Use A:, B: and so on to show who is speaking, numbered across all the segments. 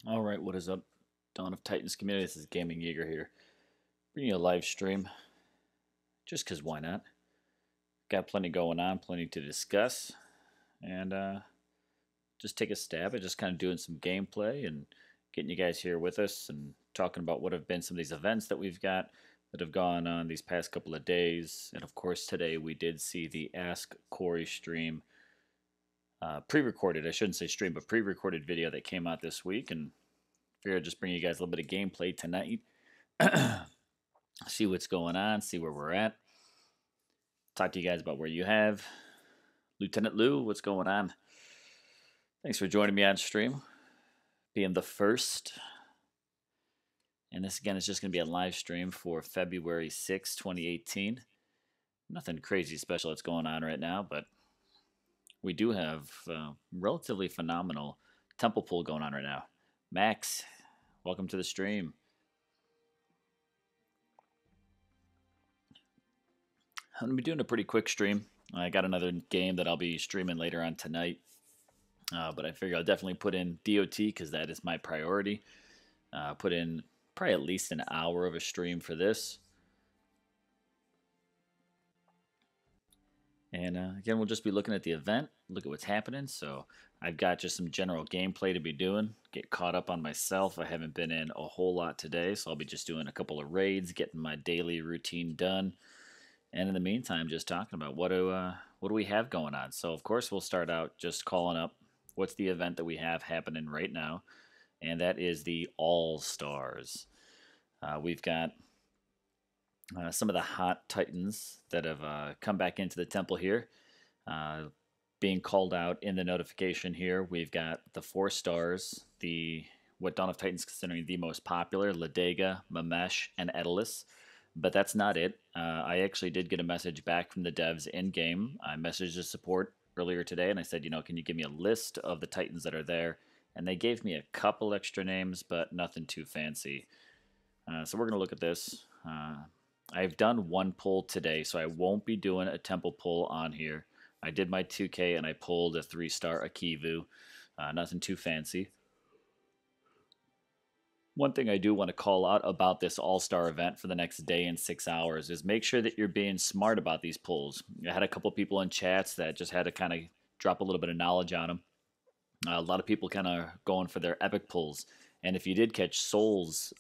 A: All right, what is up, Dawn of Titans community? This is Gaming Yeager here, bringing you a live stream, just because why not? Got plenty going on, plenty to discuss, and just take a stab at just kind of doing some gameplay and getting you guys here with us and talking about what have been some of these events that we've got that have gone on these past couple of days. And of course, today we did see the Ask Corey stream, pre-recorded. I shouldn't say stream, but pre-recorded video that came out this week, and figured I'd just bring you guys a little bit of gameplay tonight. See what's going on, see where we're at. Talk to you guys about where you have. Lieutenant Lou, what's going on? Thanks for joining me on stream, being the first. And this again is just going to be a live stream for February 6, 2018. Nothing crazy special that's going on right now, but we do have relatively phenomenal temple pull going on right now. Max, welcome to the stream. I'm going to be doing a pretty quick stream. I got another game that I'll be streaming later on tonight. But I figure I'll definitely put in DOT because that is my priority. Put in probably at least an hour of a stream for this. And again, we'll just be looking at the event, look at what's happening. So I've got just some general gameplay to be doing, get caught up on myself. I haven't been in a whole lot today, so I'll be just doing a couple of raids, getting my daily routine done. And in the meantime, just talking about what do we have going on. So of course, we'll start out just calling up what's the event that we have happening right now, and that is the All Stars. We've got some of the hot Titans that have come back into the temple here, being called out in the notification here. We've got the 4 stars, the what Dawn of Titans is considering the most popular, Ladega, Mamesh, and Edelus. But that's not it. I actually did get a message back from the devs in game. I messaged the support earlier today and I said, can you give me a list of the Titans that are there? And they gave me a couple extra names, but nothing too fancy. So we're going to look at this. I've done one pull today, so I won't be doing a temple pull on here. I did my 2K and I pulled a 3-star Akivu. Nothing too fancy. One thing I do want to call out about this All-Star event for the next day and 6 hours is make sure that you're being smart about these pulls. I had a couple people in chats that just had to kind of drop a little bit of knowledge on them. A lot of people kind of going for their epic pulls. And if you did catch Soldiers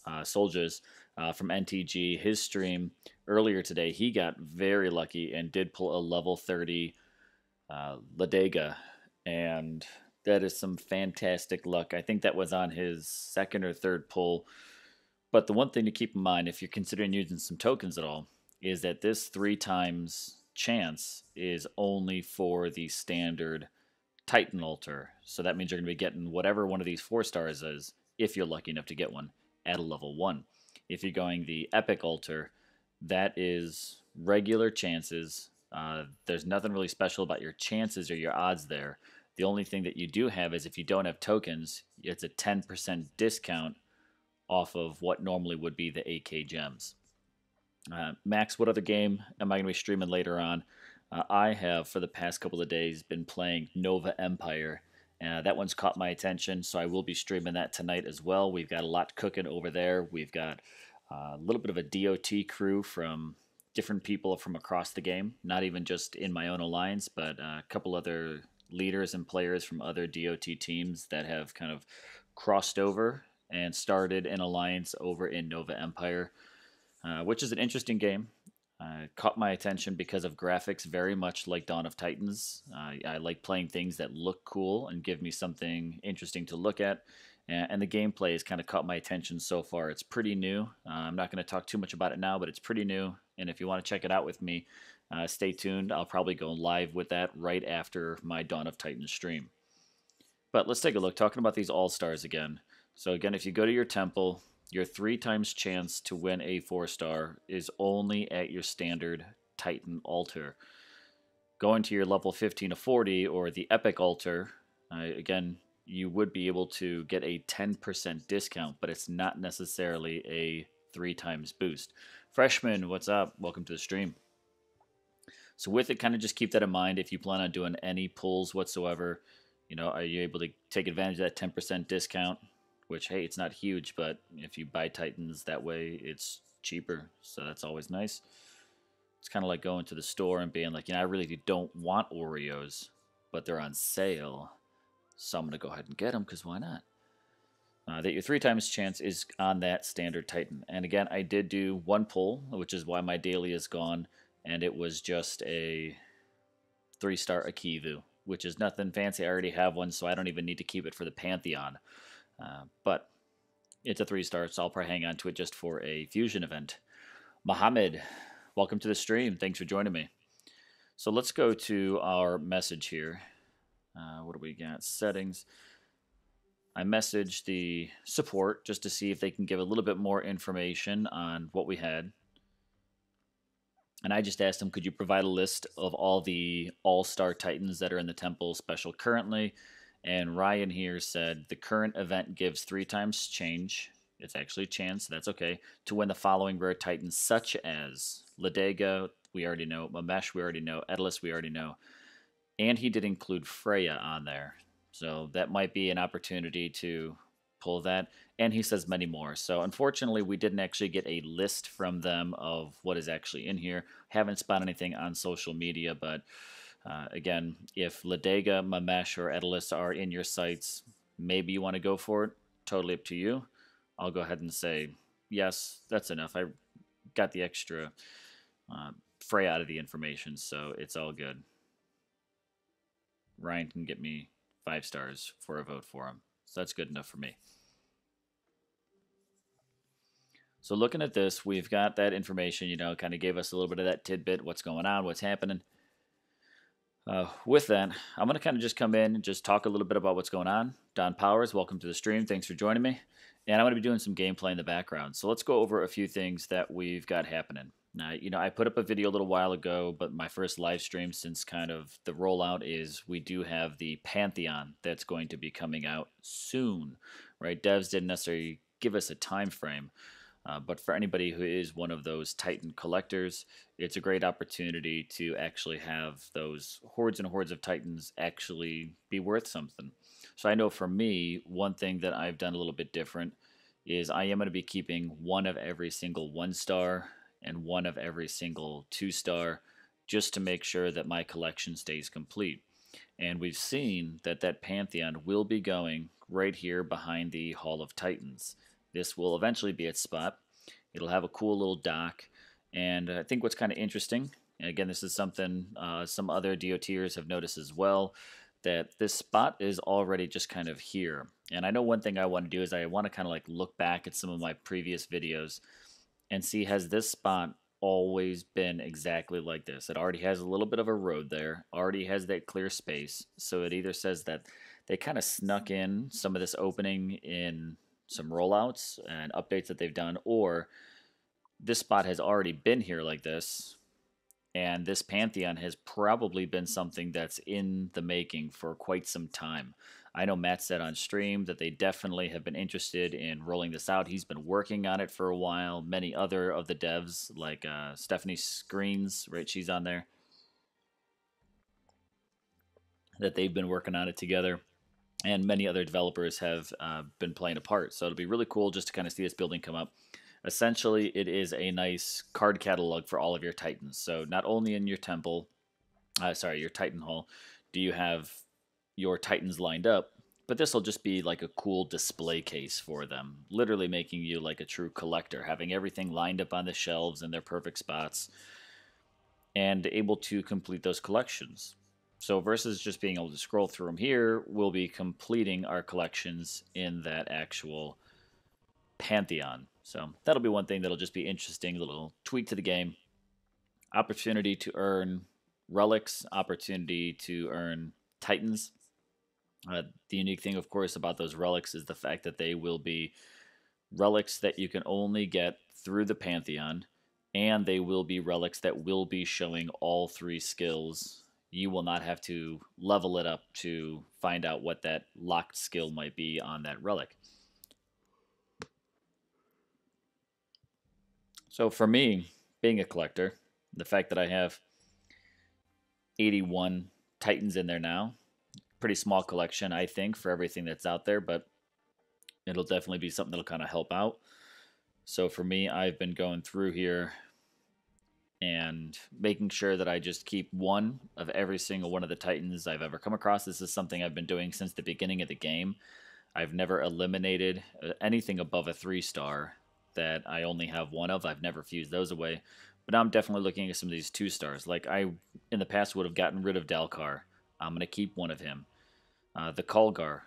A: from NTG, his stream earlier today, he got very lucky and did pull a level 30 Ladega. And that is some fantastic luck. I think that was on his second or third pull. But the one thing to keep in mind, if you're considering using some tokens at all, is that this 3 times chance is only for the standard Titan altar. So that means you're going to be getting whatever one of these 4 stars is, if you're lucky enough to get one, at a level 1. If you're going the epic altar, that is regular chances. There's nothing really special about your chances or your odds there. The only thing that you do have is if you don't have tokens, it's a 10% discount off of what normally would be the 8K gems. Max, what other game am I going to be streaming later on? I have, for the past couple of days, been playing Nova Empire. That one's caught my attention, so I will be streaming that tonight as well. We've got a lot cooking over there. We've got a little bit of a DOT crew from different people from across the game, not even just in my own alliance, but a couple other leaders and players from other DOT teams that have kind of crossed over and started an alliance over in Nova Empire, which is an interesting game. Caught my attention because of graphics very much like Dawn of Titans. I like playing things that look cool and give me something interesting to look at. And the gameplay has kind of caught my attention so far. It's pretty new. I'm not going to talk too much about it now, but it's pretty new. And if you want to check it out with me, stay tuned. I'll probably go live with that right after my Dawn of Titans stream. But let's take a look. Talking about these All-Stars again. So again, if you go to your temple, your 3 times chance to win a 4-star is only at your standard Titan altar. Going to your level 15 to 40 or the epic altar, again, you would be able to get a 10% discount, but it's not necessarily a 3 times boost. Freshman, what's up? Welcome to the stream. So with it, kind of just keep that in mind. If you plan on doing any pulls whatsoever, are you able to take advantage of that 10% discount? which, hey, it's not huge, but if you buy Titans that way, it's cheaper. So that's always nice. It's kind of like going to the store and being like, I really don't want Oreos, but they're on sale. So I'm going to go ahead and get them because why not? That your 3 times chance is on that standard Titan. And again, I did do one pull, which is why my daily is gone. And it was just a 3-star Akivu, which is nothing fancy. I already have one, so I don't even need to keep it for the Pantheon. But it's a 3-star, so I'll probably hang on to it just for a fusion event. Mohammed, welcome to the stream. Thanks for joining me. So let's go to our message here. What do we got? Settings. I messaged the support just to see if they can give a little bit more information on what we had. And I just asked them, could you provide a list of all the all-star Titans that are in the Temple Special currently? And Ryan here said the current event gives 3 times change. It's actually a chance, so that's okay, to win the following rare Titans, such as Ladega, we already know, Mamesh, we already know, Edelus, we already know. And he did include Freya on there. So that might be an opportunity to pull that. And he says many more. So unfortunately, we didn't actually get a list from them of what is actually in here. Haven't spotted anything on social media, but again, if Ladega, Mamesh, or Edelus are in your sights, maybe you want to go for it. Totally up to you. I'll go ahead and say, yes, that's enough. I got the extra fray out of the information, so it's all good. Ryan can get me 5 stars for a vote for him. So that's good enough for me. So looking at this, we've got that information, kind of gave us a little bit of that tidbit, what's going on, what's happening. With that, I'm going to kind of just come in and just talk a little bit about what's going on. Don Powers, welcome to the stream. Thanks for joining me. And I'm going to be doing some gameplay in the background. So let's go over a few things that we've got happening. Now, I put up a video a little while ago, but my first live stream since kind of the rollout is we do have the Pantheon that's going to be coming out soon, right? Devs didn't necessarily give us a time frame. But for anybody who is one of those Titan collectors, it's a great opportunity to actually have those hordes and hordes of Titans actually be worth something. So I know for me, one thing that I've done a little bit different is I am going to be keeping one of every single 1-star and one of every single 2-star just to make sure that my collection stays complete. And we've seen that Pantheon will be going right here behind the Hall of Titans. This will eventually be its spot. It'll have a cool little dock. And I think what's kind of interesting, and again, this is something some other DOTers have noticed as well, that this spot is already just kind of here. And I know one thing I want to do is I want to kind of like look back at some of my previous videos and see, has this spot always been exactly like this? It already has a little bit of a road there, already has that clear space. So it either says that they kind of snuck in some of this opening in some rollouts and updates that they've done, or this spot has already been here like this, and this Pantheon has probably been something that's in the making for quite some time. I know Matt said on stream that they definitely have been interested in rolling this out. He's been working on it for a while. Many other of the devs, like Stephanie Screens, right, she's on there, that they've been working on it together. And many other developers have been playing a part. So it'll be really cool just to kind of see this building come up. Essentially, it is a nice card catalog for all of your Titans. So not only in your temple, your Titan Hall, do you have your Titans lined up, but this will just be like a cool display case for them, literally making you like a true collector, having everything lined up on the shelves in their perfect spots, and able to complete those collections. So versus just being able to scroll through them here, we'll be completing our collections in that actual Pantheon. So that'll be one thing that'll just be interesting, a little tweak to the game. Opportunity to earn relics, opportunity to earn Titans. The unique thing, of course, about those relics is the fact that they will be relics that you can only get through the Pantheon, and they will be relics that will be showing all 3 skills. You will not have to level it up to find out what that locked skill might be on that relic. So for me, being a collector, the fact that I have 81 Titans in there now, pretty small collection, I think, for everything that's out there, but It'll definitely be something that'll kind of help out. So for me, I've been going through here and making sure that I just keep one of every single one of the Titans I've ever come across. This is something I've been doing since the beginning of the game. I've never eliminated anything above a 3-star that I only have one of. I've never fused those away. But now I'm definitely looking at some of these 2-stars. Like I, in the past, would have gotten rid of Dalkar. I'm going to keep one of him. The Kulgar,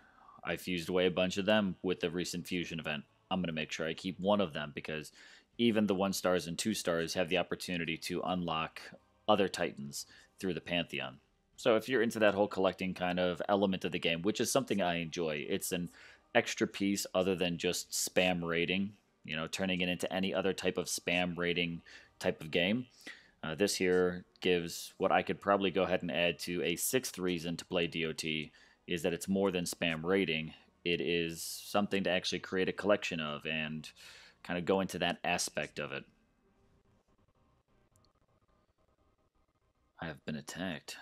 A: I fused away a bunch of them with the recent fusion event. I'm going to make sure I keep one of them because even the 1-stars and 2-stars have the opportunity to unlock other Titans through the Pantheon. So if you're into that whole collecting kind of element of the game, which is something I enjoy, it's an extra piece other than just spam raiding, turning it into any other type of spam raiding type of game. This here gives what I could probably go ahead and add to a 6th reason to play DOT is that it's more than spam raiding. It is something to actually create a collection of and kind of go into that aspect of it. I have been attacked.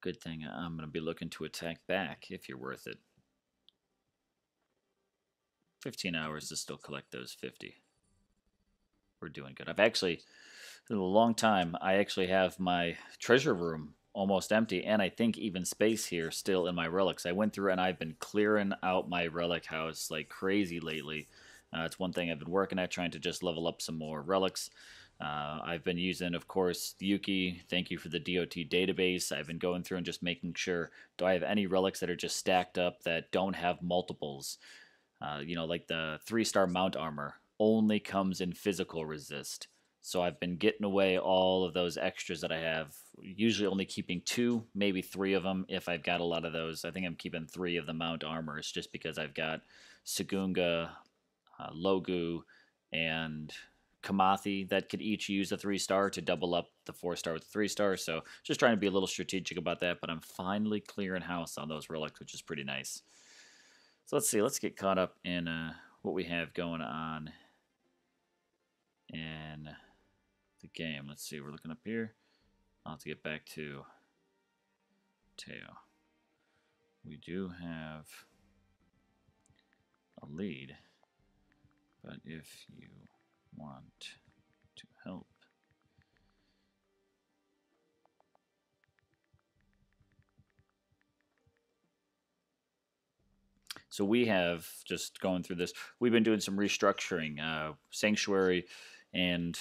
A: Good thing I'm going to be looking to attack back if you're worth it. 15 hours to still collect those 50. We're doing good. I've actually, in a long time, I actually have my treasure room almost empty, and I think even space here still in my relics. I went through and I've been clearing out my relic house like crazy lately. It's one thing I've been working at, trying to just level up some more relics. I've been using, of course, Yuki. Thank you for the DOT database. I've been going through and just making sure, do I have any relics that are just stacked up that don't have multiples? Like the 3-star mount armor only comes in physical resist. So I've been getting away all of those extras that I have, usually only keeping 2, maybe 3 of them if I've got a lot of those. I think I'm keeping 3 of the mount armors just because I've got Sagunga, Logu, and Kamathi that could each use a 3-star to double up the 4-star with the 3-star. So just trying to be a little strategic about that, but I'm finally clearing house on those relics, which is pretty nice. So let's see. Let's get caught up in what we have going on in the game. Let's see. We're looking up here. I'll have to get back to Teo. We do have a lead, but if you want to help, so we have, just going through this, we've been doing some restructuring, Sanctuary, and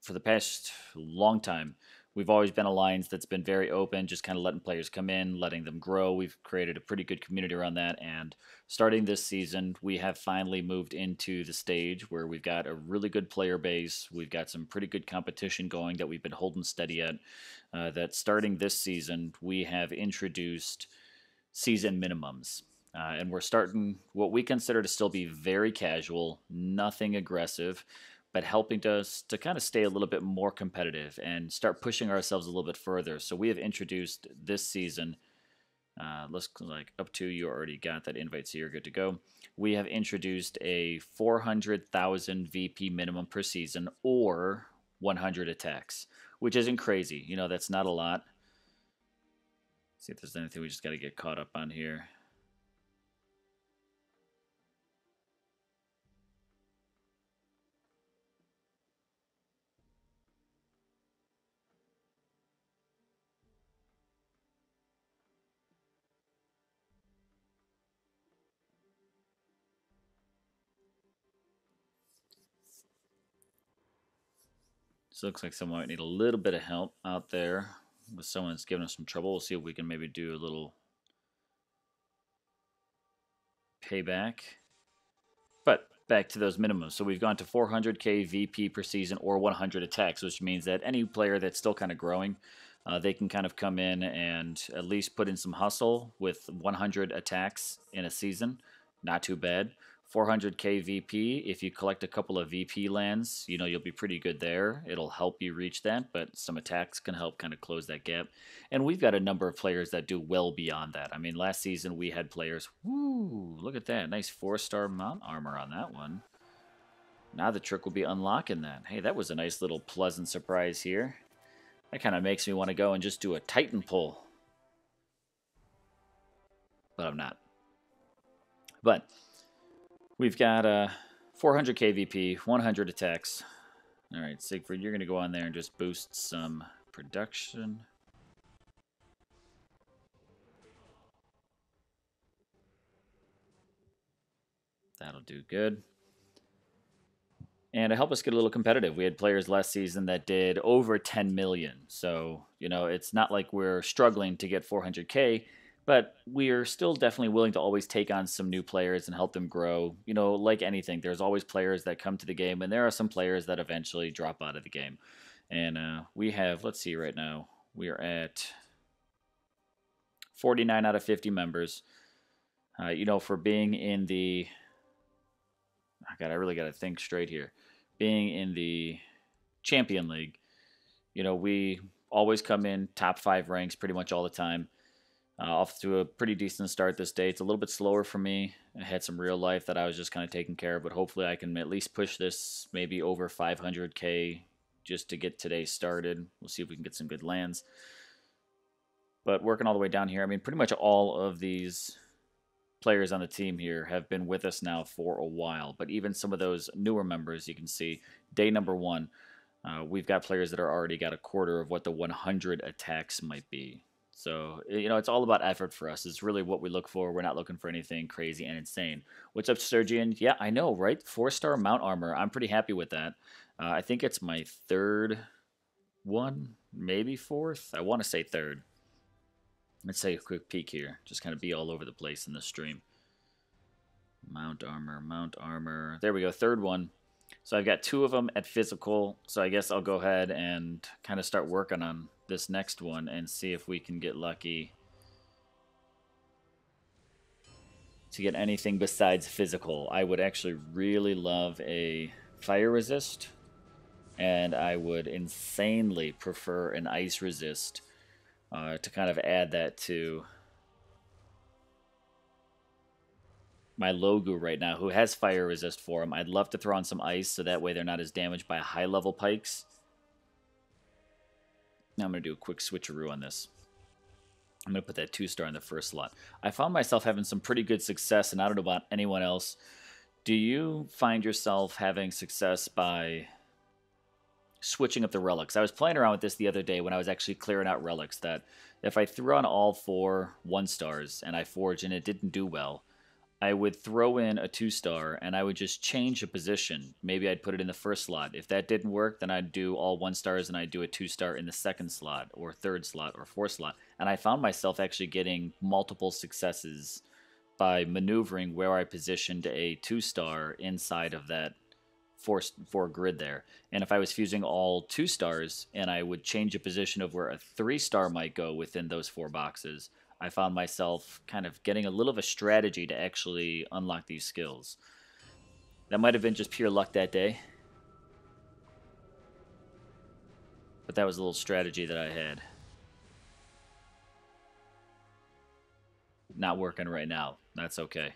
A: for the past long time, we've always been alliance that's been very open, just kind of letting players come in, letting them grow. We've created a pretty good community around that, and starting this season, we have finally moved into the stage where we've got a really good player base. We've got some pretty good competition going that we've been holding steady at. That starting this season, we have introduced season minimums. And we're starting what we consider to still be very casual, nothing aggressive, but helping us to kind of stay a little bit more competitive and start pushing ourselves a little bit further. So we have introduced this season, let's like up to, you already got that invite, so you're good to go. We have introduced a 400,000 VP minimum per season or 100 attacks, which isn't crazy. That's not a lot. Let's see if there's anything we just got to get caught up on here. So it looks like someone might need a little bit of help out there with someone that's giving us some trouble. We'll see if we can maybe do a little payback. But back to those minimums. So we've gone to 400k VP per season or 100 attacks, which means that any player that's still kind of growing, they can kind of come in and at least put in some hustle with 100 attacks in a season. Not too bad. 400k VP, if you collect a couple of VP lands, you'll be pretty good there. It'll help you reach that, but some attacks can help kind of close that gap. And we've got a number of players that do well beyond that. I mean, last season we had players, woo, look at that. Nice 4-star mount armor on that one. Now the trick will be unlocking that. Hey, that was a nice little pleasant surprise here. That kind of makes me want to go and just do a Titan pull. But I'm not. But we've got 400 KVP, 100 attacks. All right, Siegfried, you're going to go on there and just boost some production. That'll do good. And to help us get a little competitive, we had players last season that did over 10 million. So, you know, it's not like we're struggling to get 400K, but we are still definitely willing to always take on some new players and help them grow. You know, like anything, there's always players that come to the game, and there are some players that eventually drop out of the game. And we have, let's see, right now, we are at 49 out of 50 members. You know, for being in the, God, I really got to think straight here. Being in the Champion League, you know, we always come in top 5 ranks pretty much all the time. Off to a pretty decent start this day. It's a little bit slower for me. I had some real life that I was just kind of taking care of, but hopefully I can at least push this maybe over 500K just to get today started. We'll see if we can get some good lands. But working all the way down here, I mean, pretty much all of these players on the team here have been with us now for a while. But even some of those newer members, you can see day number 1, we've got players that are already got a quarter of what the 100 attacks might be. So, you know, it's all about effort for us. It's really what we look for. We're not looking for anything crazy and insane. What's up, Sergian? Yeah, I know, right? 4-star mount armor. I'm pretty happy with that. I think it's my 3rd one, maybe 4th. I want to say 3rd. Let's take a quick peek here. Just kind of be all over the place in the stream. Mount armor, mount armor. There we go, 3rd one. So I've got 2 of them at physical. So I guess I'll go ahead and kind of start working on this next one and see if we can get lucky to get anything besides physical. I would actually really love a fire resist, and I would insanely prefer an ice resist to kind of add that to my Logu right now, who has fire resist for him. I'd love to throw on some ice so that way they're not as damaged by high level pikes. Now I'm going to do a quick switcheroo on this. I'm going to put that 2-star in the first slot. I found myself having some pretty good success, and I don't know about anyone else. Do you find yourself having success by switching up the relics? I was playing around with this the other day when I was actually clearing out relics, that if I threw on all 4 1-stars and I forged and it didn't do well, I would throw in a 2-star and I would just change a position. Maybe I'd put it in the first slot. If that didn't work, then I'd do all 1-stars and I'd do a 2-star in the 2nd slot or 3rd slot or 4th slot. And I found myself actually getting multiple successes by maneuvering where I positioned a 2-star inside of that 4 grid there. And if I was fusing all 2-stars and I would change a position of where a 3-star might go within those 4 boxes, I found myself kind of getting a little of a strategy to actually unlock these skills. That might have been just pure luck that day, but that was a little strategy that I had. Not working right now. That's okay.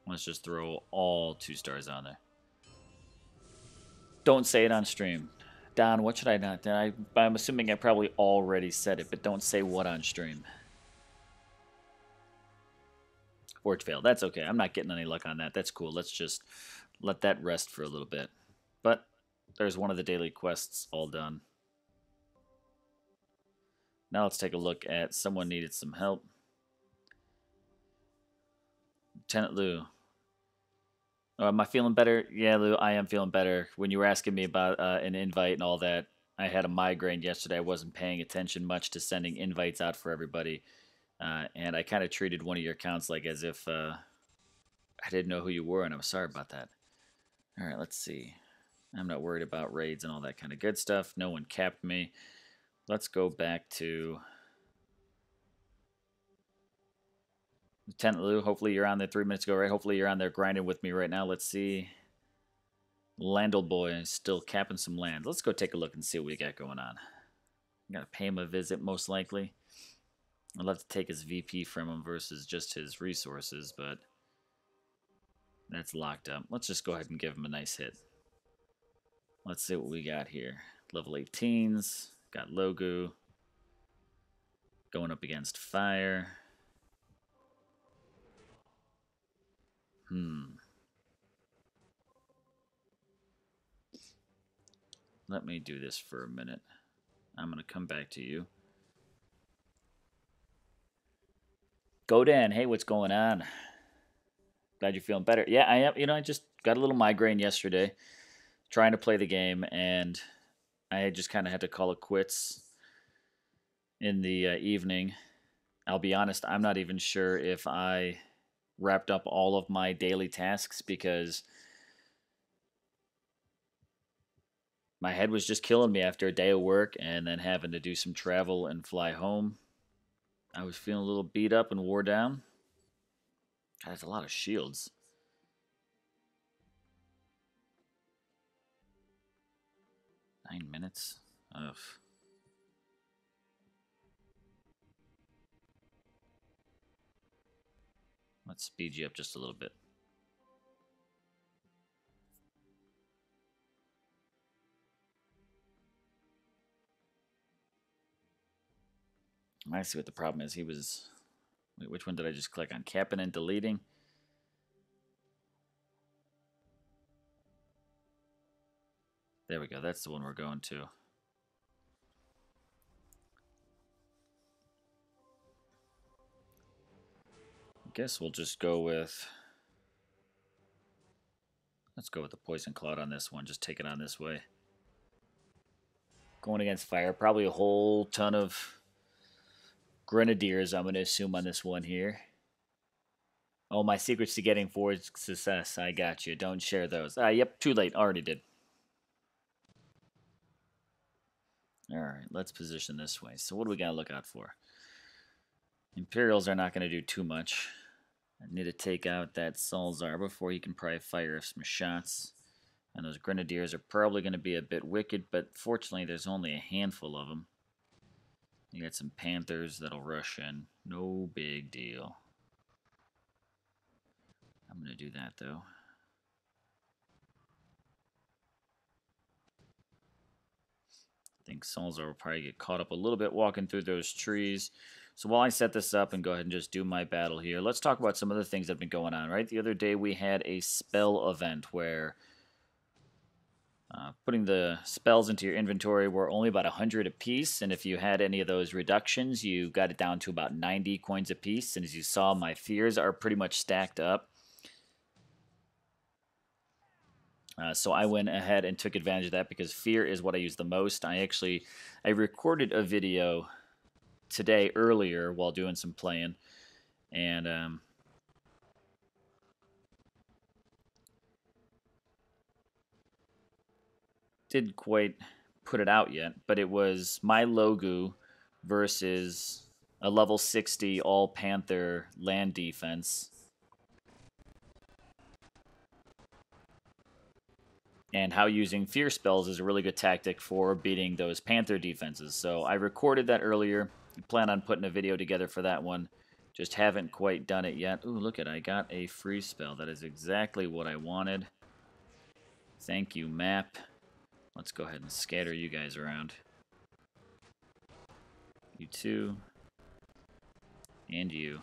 A: Let's just throw all 2-stars on there. Don't say it on stream. Don, what should I not? I'm assuming I probably already said it, but don't say what on stream. Forge failed. That's okay. I'm not getting any luck on that. That's cool. Let's just let that rest for a little bit. But there's one of the daily quests all done. Now let's take a look at someone needed some help. Lieutenant Lou. Oh, am I feeling better? Yeah, Lou, I am feeling better. When you were asking me about an invite and all that, I had a migraine yesterday. I wasn't paying attention much to sending invites out for everybody. And I kind of treated one of your accounts like as if I didn't know who you were, and I'm sorry about that. All right, let's see. I'm not worried about raids and all that kind of good stuff. No one capped me. Let's go back to Lieutenant Lou. Hopefully you're on there 3 minutes ago, right? Hopefully you're on there grinding with me right now. Let's see. Landel Boy is still capping some land. Let's go take a look and see what we got going on. I'm going to pay him a visit, most likely. I'd love to take his VP from him versus just his resources, but that's locked up. Let's just go ahead and give him a nice hit. Let's see what we got here. Level 18s. Got Logu going up against fire. Let me do this for a minute. I'm going to come back to you. Godan, hey, what's going on? Glad you're feeling better. Yeah, I am. I just got a little migraine yesterday trying to play the game, and I just kind of had to call it quits in the evening. I'll be honest, I'm not even sure if I wrapped up all of my daily tasks because my head was just killing me after a day of work and then having to do some travel and fly home. I was feeling a little beat up and wore down. God, that's a lot of shields. 9 minutes? Ugh. Let's speed you up just a little bit. I see what the problem is. He was... Wait, which one did I just click on? Capping and deleting? There we go. That's the one we're going to. I guess we'll just go with... Let's go with the Poison Cloud on this one. Just take it on this way. Going against fire. Probably a whole ton of Grenadiers, I'm going to assume, on this one here. Oh, my secrets to getting forward success. I got you. Don't share those. Yep, too late. Already did. All right, let's position this way. So what do we got to look out for? Imperials are not going to do too much. I need to take out that Salzar before he can probably fire some shots. And those Grenadiers are probably going to be a bit wicked, but fortunately there's only a handful of them. You got some Panthers that'll rush in. No big deal. I'm going to do that, though. I think Salzar will probably get caught up a little bit walking through those trees. So while I set this up and go ahead and just do my battle here, let's talk about some other things that have been going on, right? The other day we had a spell event where putting the spells into your inventory were only about 100 apiece, and if you had any of those reductions, you got it down to about 90 coins apiece. And as you saw, my fears are pretty much stacked up. So I went ahead and took advantage of that because fear is what I use the most. I recorded a video today earlier while doing some playing, and didn't quite put it out yet, but it was my Logu versus a level 60 all Panther land defense. And how using fear spells is a really good tactic for beating those Panther defenses. So I recorded that earlier. I plan on putting a video together for that one. Just haven't quite done it yet. Ooh, look at, I got a free spell. That is exactly what I wanted. Thank you, map. Let's go ahead and scatter you guys around. You two. And you.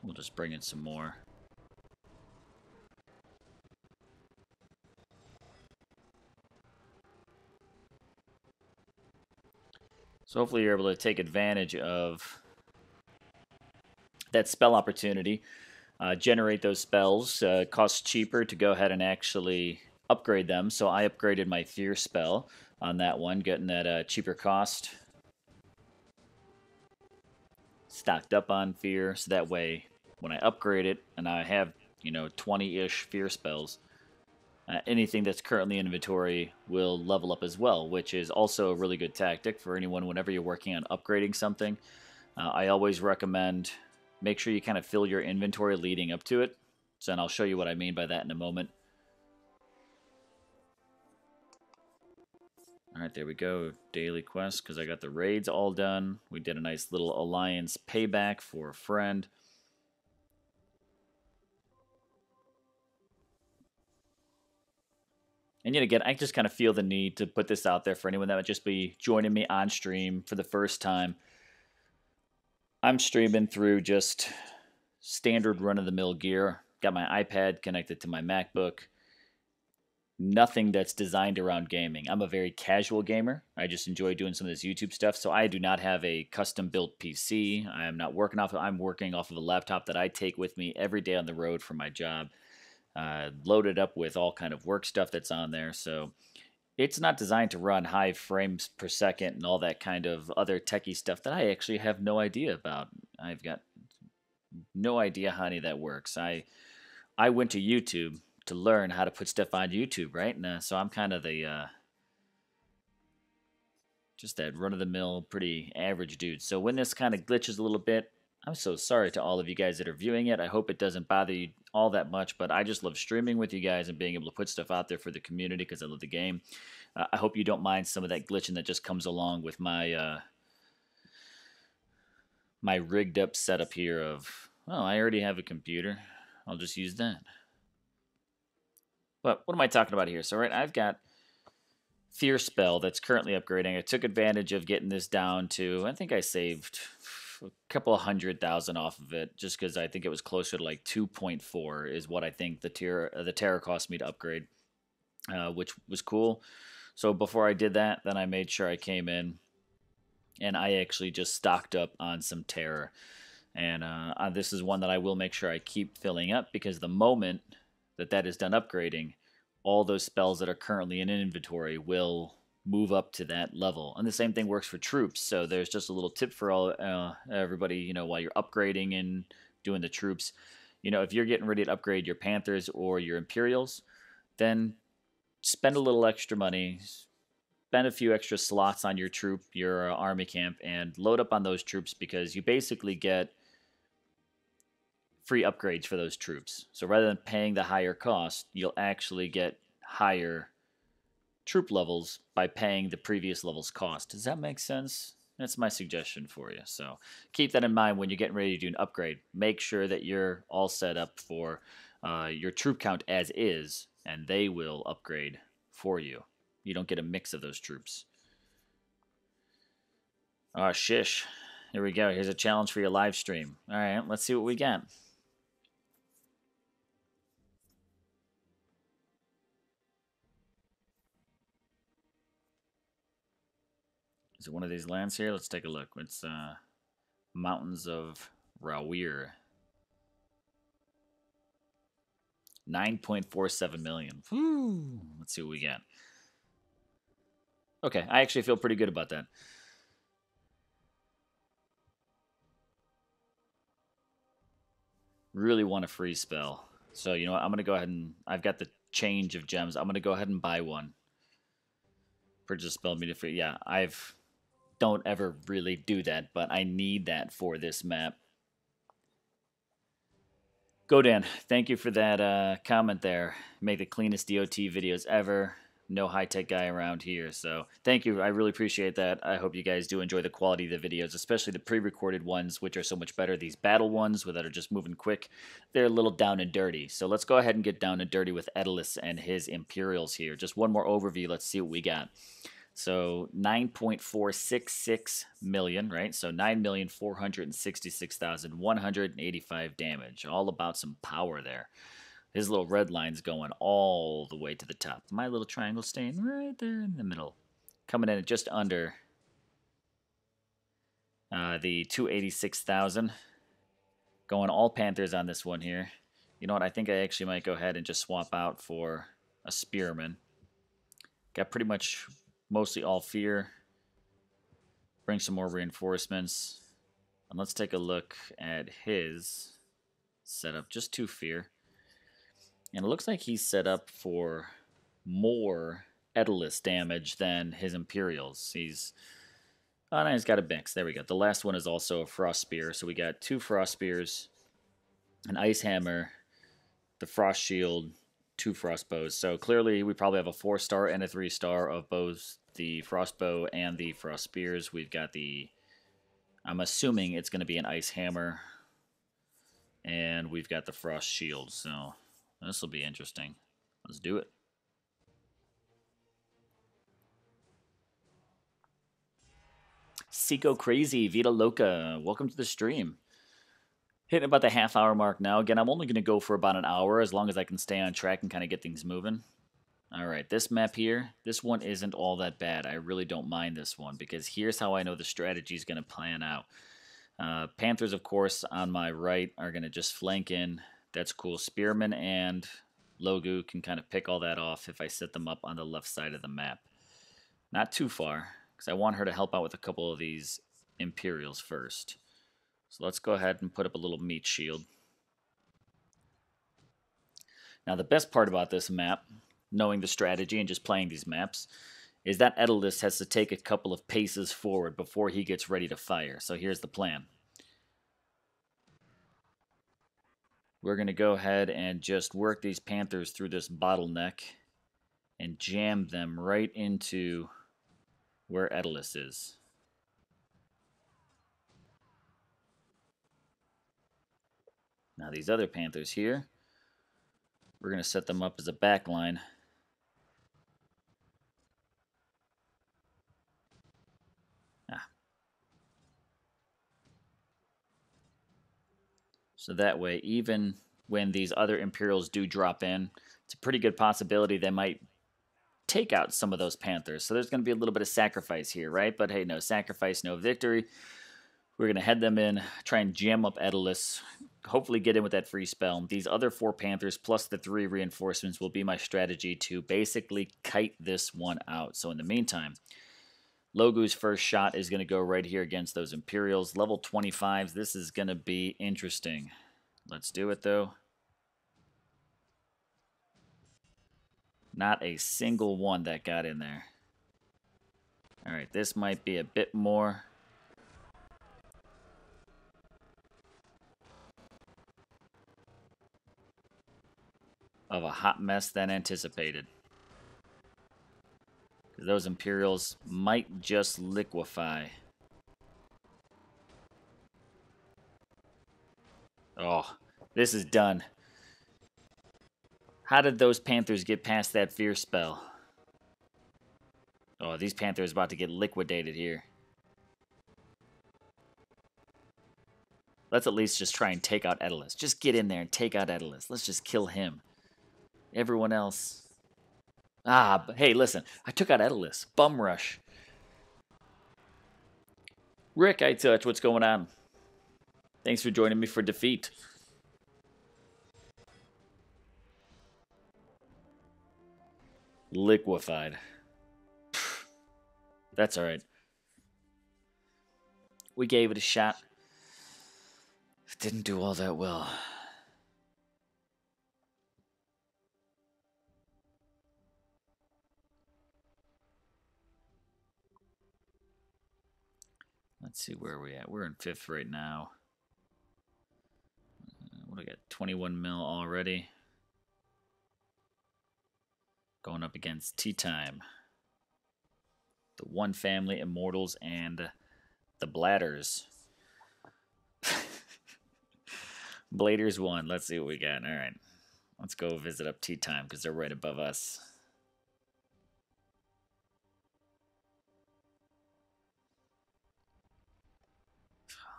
A: We'll just bring in some more. So hopefully you're able to take advantage of that spell opportunity. Generate those spells. Costs cheaper to go ahead and actually upgrade them. So I upgraded my Fear spell on that one, getting that cheaper cost. Stocked up on Fear, so that way when I upgrade it and I have, 20-ish Fear spells, anything that's currently in inventory will level up as well, which is also a really good tactic for anyone whenever you're working on upgrading something. I always recommend make sure you kind of fill your inventory leading up to it. So, and I'll show you what I mean by that in a moment. All right, there we go. Daily quest, because I got the raids all done. We did a nice little alliance payback for a friend. And yet again, I just kind of feel the need to put this out there for anyone that would just be joining me on stream for the first time. I'm streaming through just standard run of the mill gear. Got my iPad connected to my MacBook. Nothing that's designed around gaming. I'm a very casual gamer. I just enjoy doing some of this YouTube stuff. So I do not have a custom built PC. I am not working off. I'm working off of a laptop that I take with me every day on the road for my job. Loaded up with all kind of work stuff that's on there. So it's not designed to run high frames per second and all that kind of other techie stuff that I actually have no idea about. I've got no idea how any of that works. I went to YouTube to learn how to put stuff on YouTube, right? And so I'm kind of the just that run of the mill, pretty average dude. So when this kind of glitches a little bit, I'm so sorry to all of you guys that are viewing it. I hope it doesn't bother you all that much, but I just love streaming with you guys and being able to put stuff out there for the community because I love the game. I hope you don't mind some of that glitching that just comes along with my my rigged up setup here of, oh, I already have a computer. I'll just use that. But what am I talking about here? So, right, I've got Fear Spell that's currently upgrading. I took advantage of getting this down to, I think I saved a couple of 100,000 off of it just because I think it was closer to like 2.4 is what I think the Terra cost me to upgrade, which was cool. So before I did that, then I made sure I came in and I actually just stocked up on some Terror. And this is one that I will make sure I keep filling up because the moment that is done upgrading, all those spells that are currently in inventory will move up to that level. And the same thing works for troops. So there's just a little tip for all everybody, while you're upgrading and doing the troops. If you're getting ready to upgrade your Panthers or your Imperials, then spend a little extra money, spend a few extra slots on your army camp, and load up on those troops because you basically get free upgrades for those troops. So rather than paying the higher cost, you'll actually get higher troop levels by paying the previous level's cost. Does that make sense? That's my suggestion for you. So keep that in mind when you're getting ready to do an upgrade. Make sure that you're all set up for your troop count as is, and they will upgrade for you. You don't get a mix of those troops. Oh, shish. Here we go. Here's a challenge for your live stream. All right, let's see what we got. Is it one of these lands here? Let's take a look. It's Mountains of Rawir. 9.47 million. Woo. Let's see what we got. Okay, I actually feel pretty good about that. Really want a free spell. So, you know what? I'm going to go ahead and... I've got the change of gems. I'm going to go ahead and buy one. Purchase a spell immediately free. Yeah, don't ever really do that, but I need that for this map. Godan, thank you for that comment there. Make the cleanest DOT videos ever. No high-tech guy around here, so thank you. I really appreciate that. I hope you guys do enjoy the quality of the videos, especially the pre-recorded ones, which are so much better. These battle ones that are just moving quick, they're a little down and dirty. So let's go ahead and get down and dirty with Edelus and his Imperials here. Just one more overview. Let's see what we got. So 9.466 million, right? So 9,466,185 damage. All about some power there. His little red line's going all the way to the top. My little triangle staying right there in the middle. Coming in at just under the 286,000. Going all Panthers on this one here. You know what? I think I actually might go ahead and just swap out for a Spearman. Got pretty much mostly all fear. Bring some more reinforcements. And let's take a look at his setup. Just 2 fear. And it looks like he's set up for more Edelus damage than his Imperials. Oh, no, he's got a mix. There we go. The last one is also a Frost Spear. So we got 2 Frost Spears, an Ice Hammer, the Frost Shield, 2 Frost Bows. So clearly we probably have a 4-star and a 3-star of both the Frost Bow and the Frost Spears. We've got I'm assuming it's going to be an Ice Hammer. And we've got the Frost Shield. So this will be interesting. Let's do it. Seco Crazy, Vita Loca, welcome to the stream. Hitting about the half-hour mark now. Again, I'm only going to go for about an hour as long as I can stay on track and kind of get things moving. All right, this map here, this one isn't all that bad. I really don't mind this one because here's how I know the strategy is going to plan out. Panthers, of course, on my right are going to just flank in. That's cool. Spearman and Logu can kind of pick all that off if I set them up on the left side of the map. Not too far, because I want her to help out with a couple of these Imperials first. So let's go ahead and put up a little meat shield. Now the best part about this map, knowing the strategy and just playing these maps, is that Edelus has to take a couple of paces forward before he gets ready to fire. So here's the plan. We're going to go ahead and just work these Panthers through this bottleneck and jam them right into where Edelus is. Now these other Panthers here, we're going to set them up as a back line. So that way, even when these other Imperials do drop in, it's a pretty good possibility they might take out some of those Panthers. So there's going to be a little bit of sacrifice here, right? But hey, no sacrifice, no victory. We're going to head them in, try and jam up Edelus, hopefully get in with that free spell. These other 4 Panthers plus the 3 reinforcements will be my strategy to basically kite this one out. So in the meantime, Logu's first shot is going to go right here against those Imperials. Level 25s, this is going to be interesting. Let's do it, though. Not a single one that got in there. All right, this might be a bit more. Of a hot mess than anticipated. Those Imperials might just liquefy. Oh, this is done. How did those Panthers get past that fear spell? Oh, these Panthers are about to get liquidated here. Let's at least just try and take out Edelus. Just get in there and take out Edelus. Let's just kill him. Everyone else... Ah, but hey, listen. I took out Edelus. Bum rush. Rick, I touch. What's going on? Thanks for joining me for defeat. Liquefied. That's alright. We gave it a shot. Didn't do all that well. Let's see where we're at. We're in 5th right now. What do we got? 21 mil already. Going up against Tea Time. The One Family, Immortals, and the Bladders. Bladers won. Let's see what we got. All right. Let's go visit up Tea Time because they're right above us.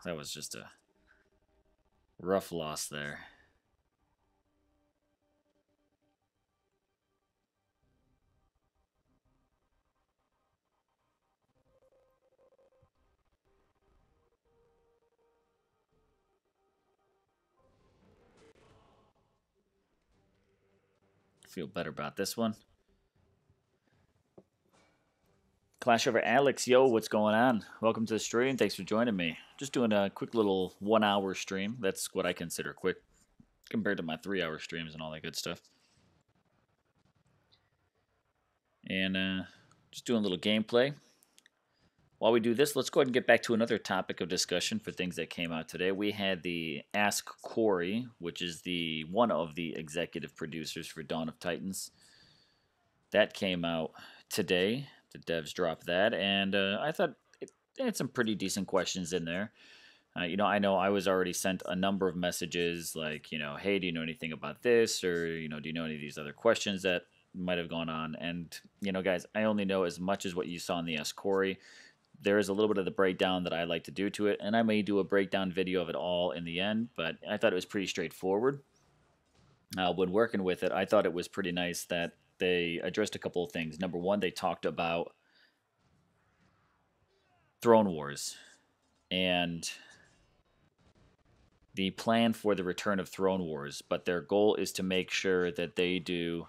A: That was just a rough loss there. Feel better about this one. Clash over Alex, yo, what's going on? Welcome to the stream. Thanks for joining me. Just doing a quick little 1-hour stream. That's what I consider quick compared to my 3-hour streams and all that good stuff. And just doing a little gameplay. While we do this, let's go ahead and get back to another topic of discussion for things that came out today. We had the Ask Corey, which is the one of the executive producers for Dawn of Titans. That came out today. The devs dropped that, and I thought it had some pretty decent questions in there. I know I was already sent a number of messages like, hey, do you know anything about this? Or, do you know any of these other questions that might have gone on? And, guys, I only know as much as what you saw in the Ask Corey. there is a little bit of the breakdown that I like to do to it, and I may do a breakdown video of it all in the end, but I thought it was pretty straightforward. When working with it, I thought it was pretty nice that they addressed a couple of things. Number one, they talked about Throne Wars and the plan for the return of Throne Wars, but their goal is to make sure that they do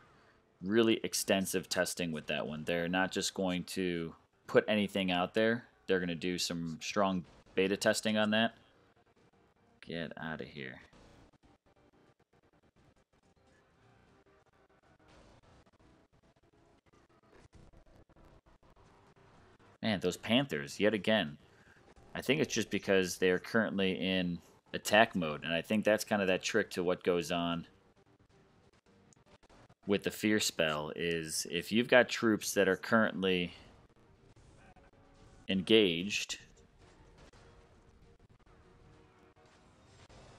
A: really extensive testing with that one. They're not just going to put anything out there. They're going to do some strong beta testing on that. Get out of here. Man, those Panthers, yet again. I think it's just because they're currently in attack mode, and I think that's kind of that trick to what goes on with the fear spell is if you've got troops that are currently engaged.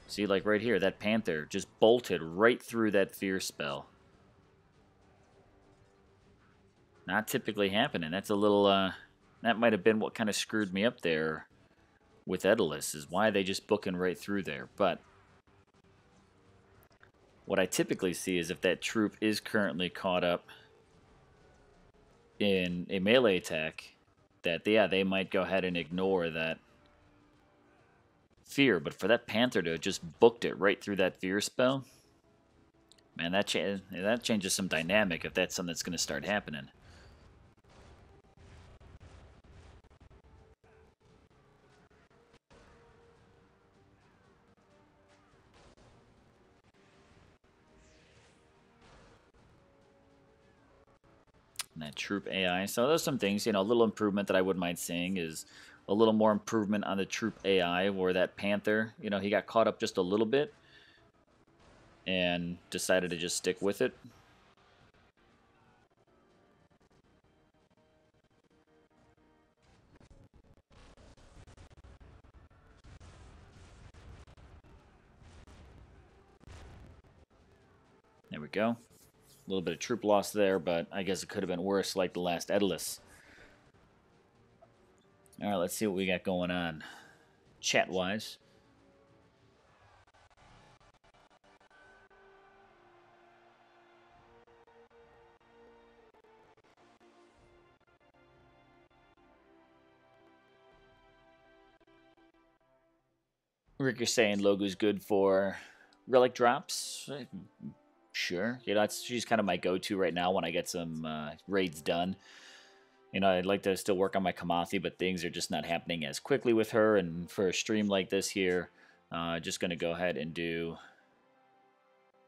A: See, like right here, that Panther just bolted right through that fear spell. Not typically happening. That's a little, that might have been what kind of screwed me up there with Daedalus, is why they just booking right through there. But what I typically see is if that troop is currently caught up in a melee attack, that, yeah, they might go ahead and ignore that fear. But for that Panther to just booked it right through that fear spell, man, that changes some dynamic if that's something that's going to start happening. And that troop AI. So there's some things, a little improvement that I wouldn't mind seeing is a little more improvement on the troop AI where that Panther, he got caught up just a little bit and decided to just stick with it. There we go. A little bit of troop loss there, but I guess it could have been worse like the last Daedalus. All right, let's see what we got going on chat-wise. Rick, you're saying Logu's good for relic drops? Sure. She's kind of my go-to right now when I get some raids done. I'd like to still work on my Kamathi, but things are just not happening as quickly with her. And for a stream like this here, just going to go ahead and do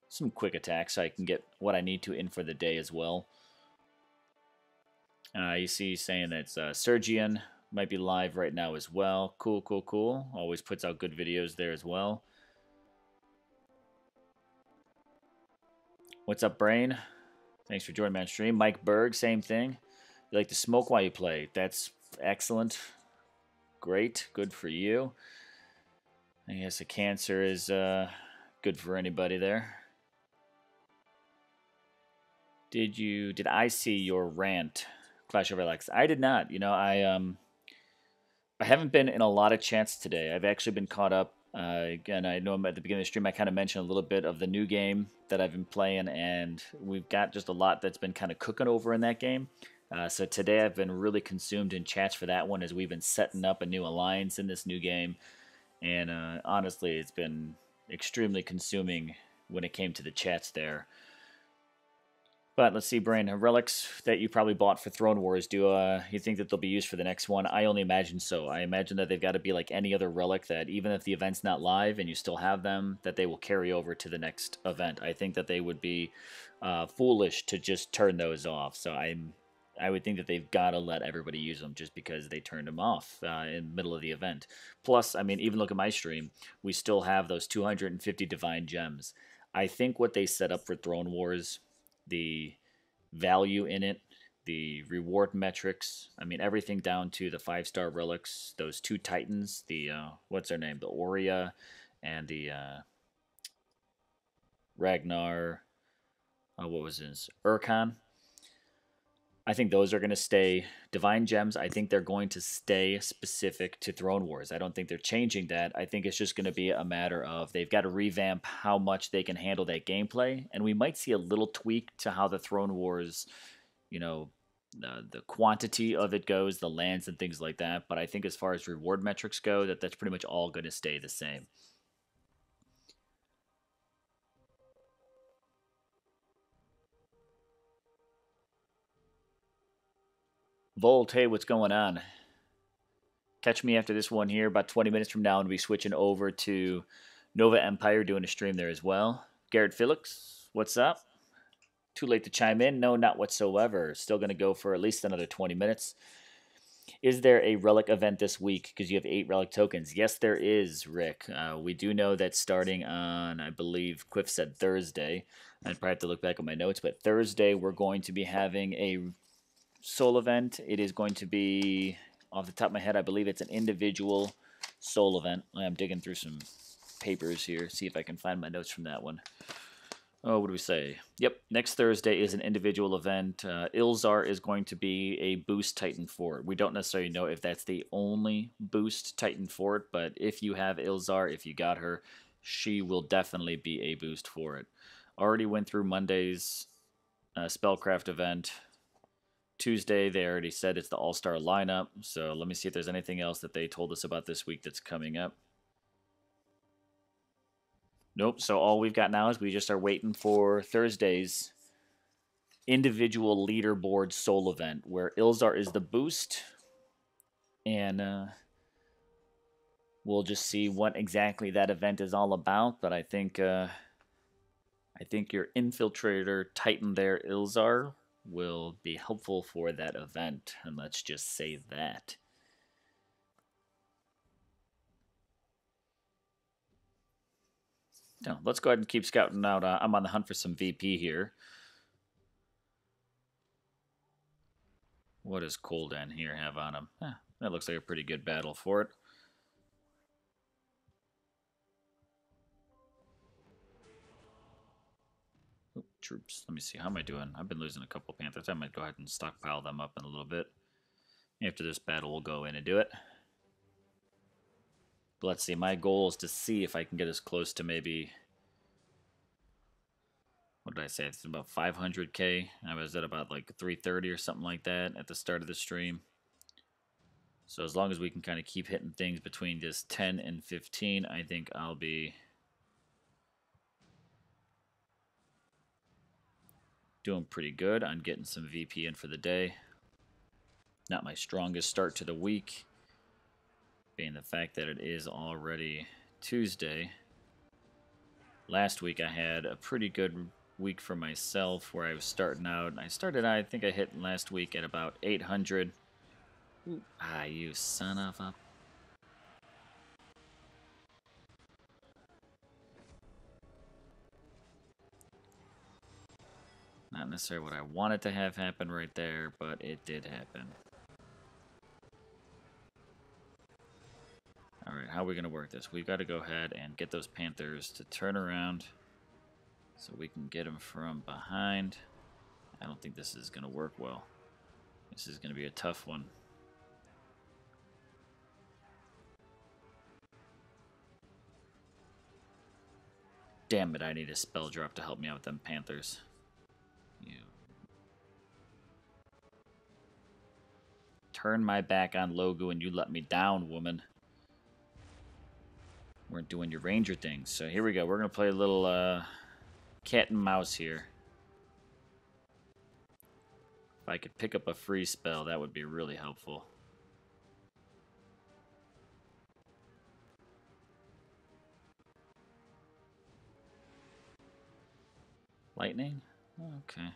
A: some quick attacks so I can get what I need to in for the day as well. You see saying that Sergian might be live right now as well. Cool, cool, cool. Always puts out good videos there as well. What's up, Brain? Thanks for joining me on stream. Mike Berg, same thing. You like to smoke while you play. That's excellent. Great. Good for you. I guess a cancer is good for anybody there. Did I see your rant, Clash of Relics? I did not. I haven't been in a lot of chats today. I've actually been caught up. Again, I know I'm at the beginning of the stream. I kind of mentioned a little bit of the new game that I've been playing, and we've got just a lot that's been kind of cooking over in that game. So today I've been really consumed in chats for that one as we've been setting up a new alliance in this new game. And honestly, it's been extremely consuming when it came to the chats there. But let's see, Brain, relics that you probably bought for Throne Wars, do you think that they'll be used for the next one? I only imagine so. I imagine that they've got to be like any other relic that even if the event's not live and you still have them, that they will carry over to the next event. I think that they would be foolish to just turn those off. So I would think that they've got to let everybody use them just because they turned them off in the middle of the event. Plus, I mean, even look at my stream, we still have those 250 Divine Gems. I think what they set up for Throne Wars, the value in it, the reward metrics, I mean, everything down to the 5-star relics, those 2 Titans, the, what's their name? The Aurea and the Ragnar, what was his? Urkon. I think those are going to stay. Divine Gems, I think they're going to stay specific to Throne Wars. I don't think they're changing that. I think it's just going to be a matter of they've got to revamp how much they can handle that gameplay. And we might see a little tweak to how the Throne Wars, you know, the quantity of it goes, the lands and things like that. But I think as far as reward metrics go, that's pretty much all going to stay the same. Volt, hey, what's going on? Catch me after this one here, about 20 minutes from now, and we'll be switching over to Nova Empire, doing a stream there as well. Garrett Felix, what's up? Too late to chime in? No, not whatsoever. Still going to go for at least another 20 minutes. Is there a relic event this week? Because you have 8 relic tokens. Yes, there is, Rick. We do know that starting on, I believe, Quiff said Thursday. I'd probably have to look back at my notes, but Thursday we're going to be having a soul event. It is going to be, off the top of my head, I believe it's an individual soul event. I'm digging through some papers here, see if I can find my notes from that one. Oh, what do we say? Yep, next Thursday is an individual event. Ilzar is going to be a boost Titan for it. We don't necessarily know if that's the only boost Titan for it, but if you have Ilzar, if you got her, she will definitely be a boost for it. Already went through Monday's Spellcraft event. Tuesday, they already said it's the All-Star lineup, so let me see if there's anything else that they told us about this week that's coming up. Nope, so all we've got now is we just are waiting for Thursday's individual leaderboard soul event, where Ilzar is the boost, and we'll just see what exactly that event is all about, but I think your Infiltrator Titan there, Ilzar, will be helpful for that event, and let's just say that. No, let's go ahead and keep scouting out. I'm on the hunt for some VP here. What does Koldan here have on him? That looks like a pretty good battle for it. Oop, troops. Let me see. How am I doing? I've been losing a couple Panthers. I might go ahead and stockpile them up in a little bit. After this battle, we'll go in and do it. But let's see. My goal is to see if I can get as close to maybe... What did I say? It's about 500k. I was at about like 330 or something like that at the start of the stream. So as long as we can kind of keep hitting things between just 10 and 15, I think I'll be doing pretty good on getting some VP in for the day. Not my strongest start to the week, being the fact that it is already Tuesday. Last week I had a pretty good week for myself where I was starting out. I think I hit last week at about 800. Ooh, you son of a... Not necessarily what I wanted to have happen right there, but it did happen. Alright, how are we going to work this? We've got to go ahead and get those Panthers to turn around so we can get them from behind. I don't think this is going to work well. This is going to be a tough one. Damn it, I need a spell drop to help me out with them Panthers. You. Turn my back on Logu and you let me down, woman. We're doing your ranger things. So here we go. We're going to play a little cat and mouse here. If I could pick up a free spell, that would be really helpful. Lightning? Okay.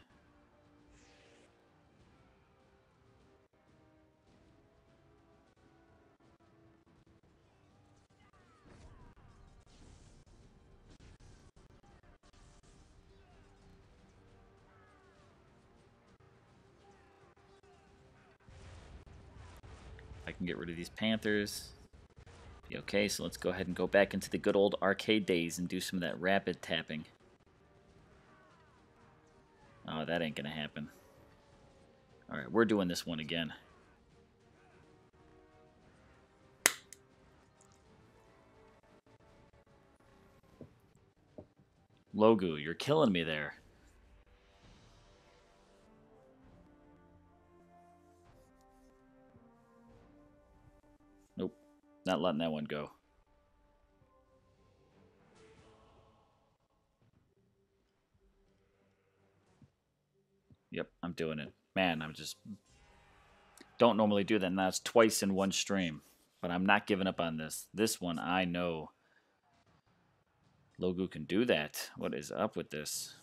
A: I can get rid of these Panthers. Be okay, so let's go ahead and go back into the good old arcade days and do some of that rapid tapping. Oh, that ain't gonna happen. All right, we're doing this one again. Logu, you're killing me there. Nope, not letting that one go. Yep, I'm doing it. Man, I'm just don't normally do that, and that's twice in one stream. But I'm not giving up on this. This one, I know Logu can do that. What is up with this?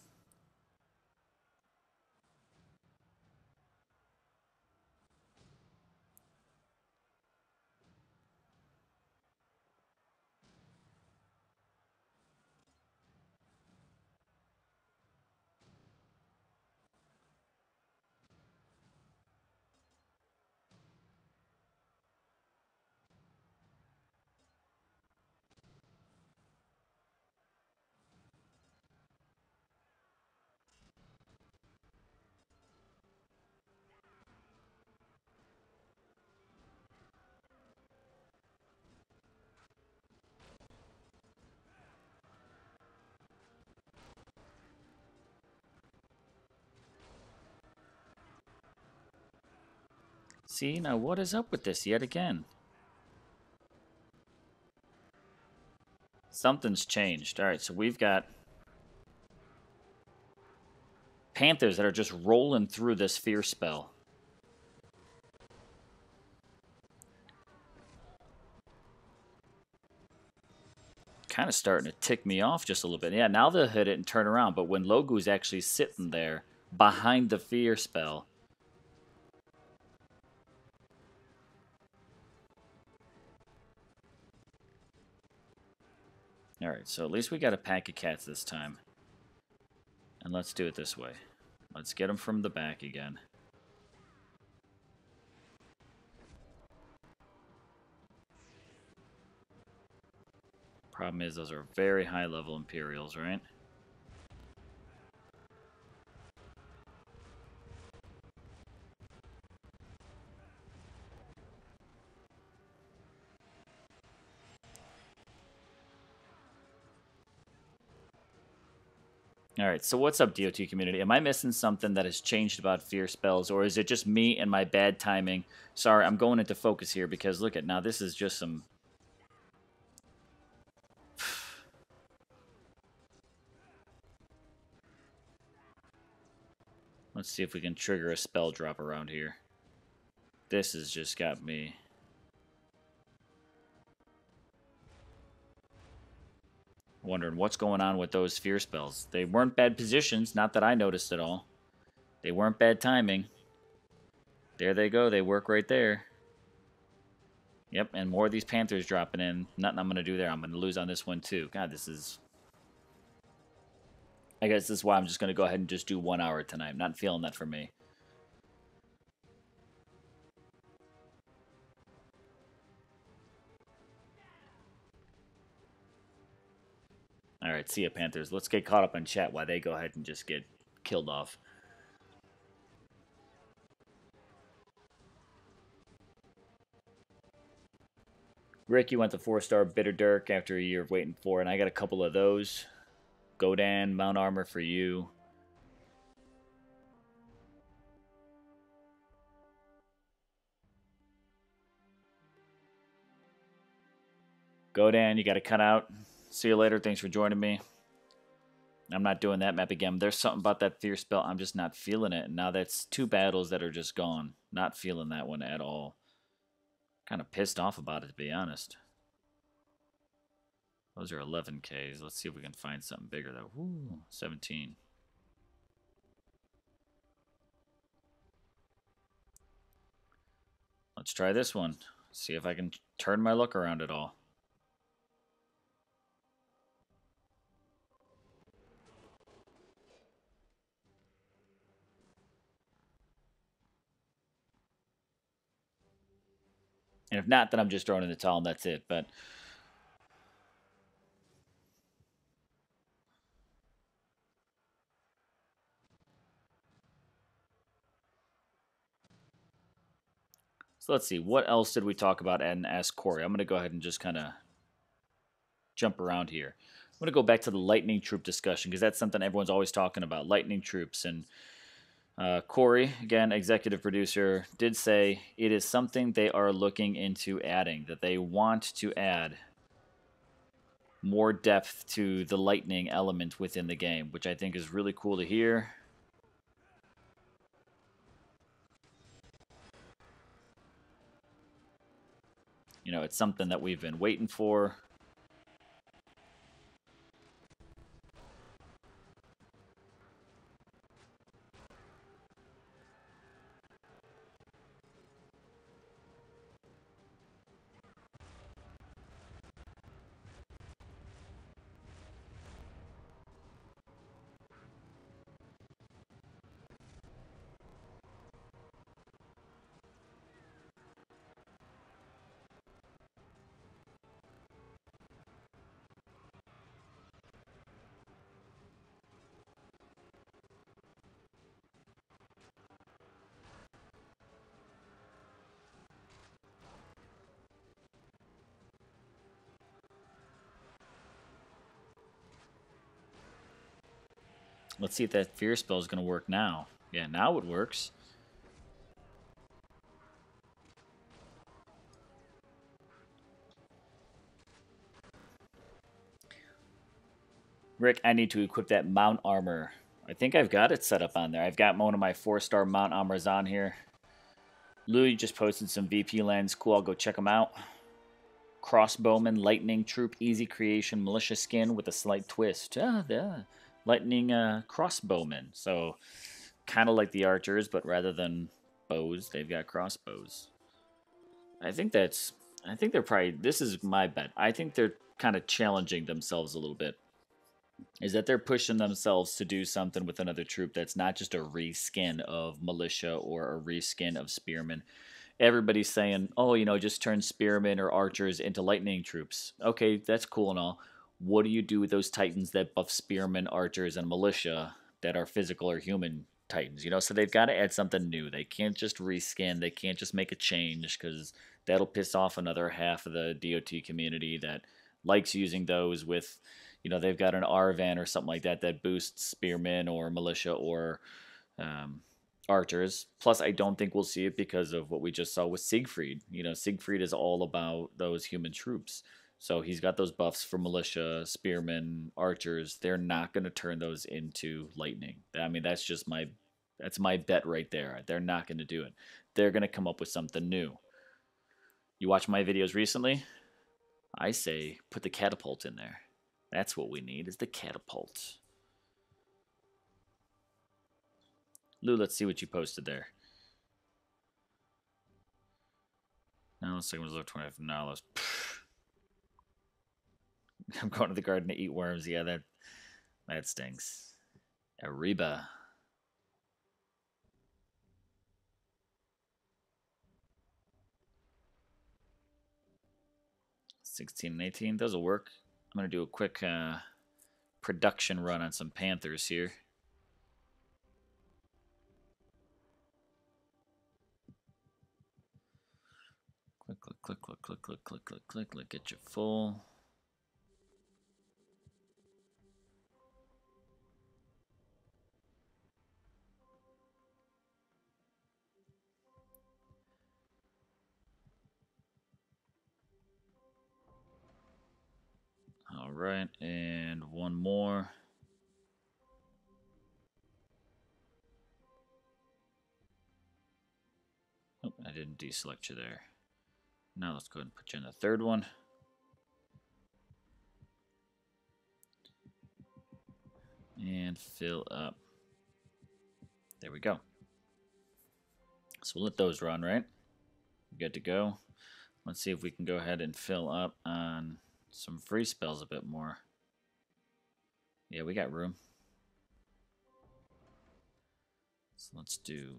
A: See, now what is up with this yet again? Something's changed. All right, so we've got Panthers that are just rolling through this fear spell. Kind of starting to tick me off just a little bit. Yeah, now they'll hit it and turn around, but when Logu's actually sitting there behind the fear spell, all right, so at least we got a pack of cats this time. And let's do it this way. Let's get them from the back again. Problem is, those are very high level Imperials, right? All right, so what's up, DOT community? Am I missing something that has changed about fear spells, or is it just me and my bad timing? Sorry, I'm going into focus here because look at now, this is just some. Let's see if we can trigger a spell drop around here. This has just got me. Wondering what's going on with those fear spells. They weren't bad positions, not that I noticed at all. They weren't bad timing. There they go, they work right there. Yep, and more of these Panthers dropping in. Nothing I'm going to do there. I'm going to lose on this one too. God, this is... I guess this is why I'm just going to go ahead and just do 1 hour tonight. I'm not feeling that for me. All right, see ya, Panthers. Let's get caught up in chat while they go ahead and just get killed off. Rick, you went to 4-star Bitter Dirk after a year of waiting for, and I got a couple of those. Godan, Mount Armor for you. Godan, you got to cut out. See you later. Thanks for joining me. I'm not doing that map again. There's something about that fear spell. I'm just not feeling it. And now that's 2 battles that are just gone. Not feeling that one at all. Kind of pissed off about it, to be honest. Those are 11Ks. Let's see if we can find something bigger, though. Ooh, 17. Let's try this one. See if I can turn my luck around at all. And if not, then I'm just throwing in the towel and that's it. But So let's see. What else did we talk about and ask Corey? I'm going to go ahead and just kind of jump around here. I'm going to go back to the lightning troop discussion because that's something everyone's always talking about, lightning troops. And Corey, again, executive producer, did say it is something they are looking into adding, that they want to add more depth to the lightning element within the game, which I think is really cool to hear. You know, it's something that we've been waiting for. Let's see if that fear spell is going to work now. Yeah, now it works. Rick, I need to equip that mount armor. I think I've got it set up on there. I've got one of my 4-star mount armors on here. Louis just posted some VP lands. Cool, I'll go check them out. Crossbowman, Lightning Troop, Easy Creation, Militia Skin with a slight twist. Yeah. Lightning Crossbowman. So, kind of like the archers, but rather than bows, they've got crossbows. I think they're probably, this is my bet. I think they're kind of challenging themselves a little bit. Is that they're pushing themselves to do something with another troop that's not just a reskin of militia or a reskin of spearmen. Everybody's saying, oh, you know, just turn spearmen or archers into lightning troops. Okay, that's cool and all. What do you do with those titans that buff spearmen, archers, and militia that are physical or human titans? You know, so they've got to add something new. They can't just reskin. They can't just make a change because that'll piss off another half of the DOT community that likes using those with, you know, they've got an Arvan or something like that that boosts spearmen or militia or um, archers. Plus, I don't think we'll see it because of what we just saw with Siegfried. You know, Siegfried is all about those human troops. So he's got those buffs for militia, spearmen, archers. They're not going to turn those into lightning. I mean, that's my bet right there. They're not going to do it. They're going to come up with something new. You watch my videos recently? I say put the catapult in there. That's what we need is the catapult. Lou, let's see what you posted there. Now let's see, was look $25. I'm going to the garden to eat worms. Yeah, that stinks. Ariba. 16 and 18. Those will work. I'm going to do a quick production run on some Panthers here. Click, click, click, click, click, click, click, click, click, click. Get you full. All right, and one more. Oh, I didn't deselect you there. Now let's go ahead and put you in the third one. And fill up. There we go. So we'll let those run, right? Good to go. Let's see if we can go ahead and fill up on some free spells a bit more. Yeah, we got room. So let's do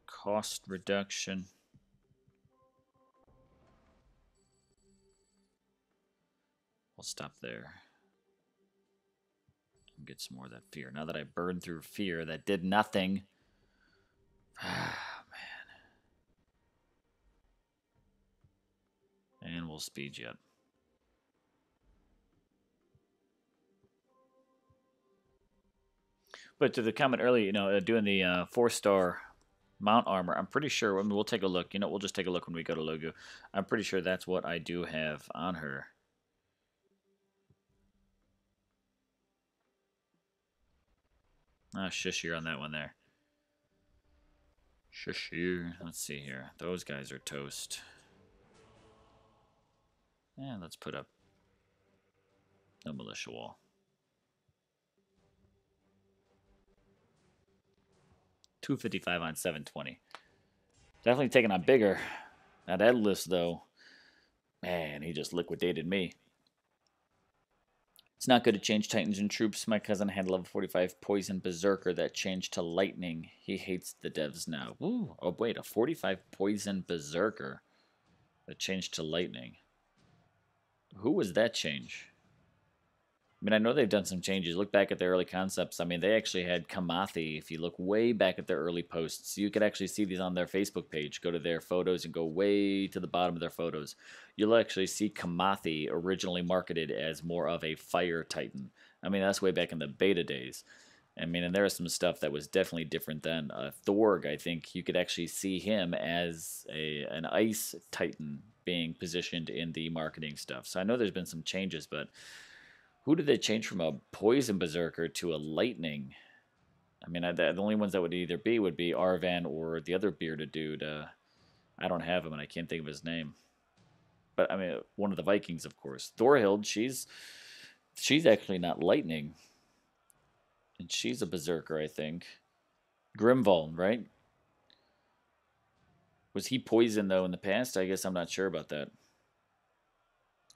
A: cost reduction. We'll stop there. And get some more of that fear. Now that I burned through fear, that did nothing. Ah, man. level speeds yet. But to the comment earlier, doing the 4-star mount armor, I'm pretty sure, I mean, we'll take a look. We'll just take a look when we go to Logu. I'm pretty sure that's what I do have on her. Shishir on that one there. Shishir. Let's see here. Those guys are toast. Yeah, let's put up no militia wall. $255 on 720. Definitely taking on bigger. Now that list, though, man, he just liquidated me. It's not good to change Titans and troops. My cousin had level 45 Poison Berserker that changed to Lightning. He hates the devs now. Ooh, oh wait, a 45 Poison Berserker that changed to Lightning. Who was that change? I mean, I know they've done some changes. Look back at their early concepts. I mean, they actually had Kamathi. If you look way back at their early posts, you could actually see these on their Facebook page. Go to their photos and go way to the bottom of their photos. You'll actually see Kamathi originally marketed as more of a fire titan. I mean, that's way back in the beta days. I mean, and there was some stuff that was definitely different then. Thorg, I think you could actually see him as an ice titan being positioned in the marketing stuff. So I know there's been some changes, but who did they change from a Poison Berserker to a Lightning? I mean, the only ones that would either be would be Arvan or the other bearded dude. I don't have him, and I can't think of his name. But, I mean, one of the Vikings, of course. Thorhild, she's actually not Lightning. And she's a Berserker, I think. Grimvald, right? Was he Poison, though, in the past? I guess I'm not sure about that.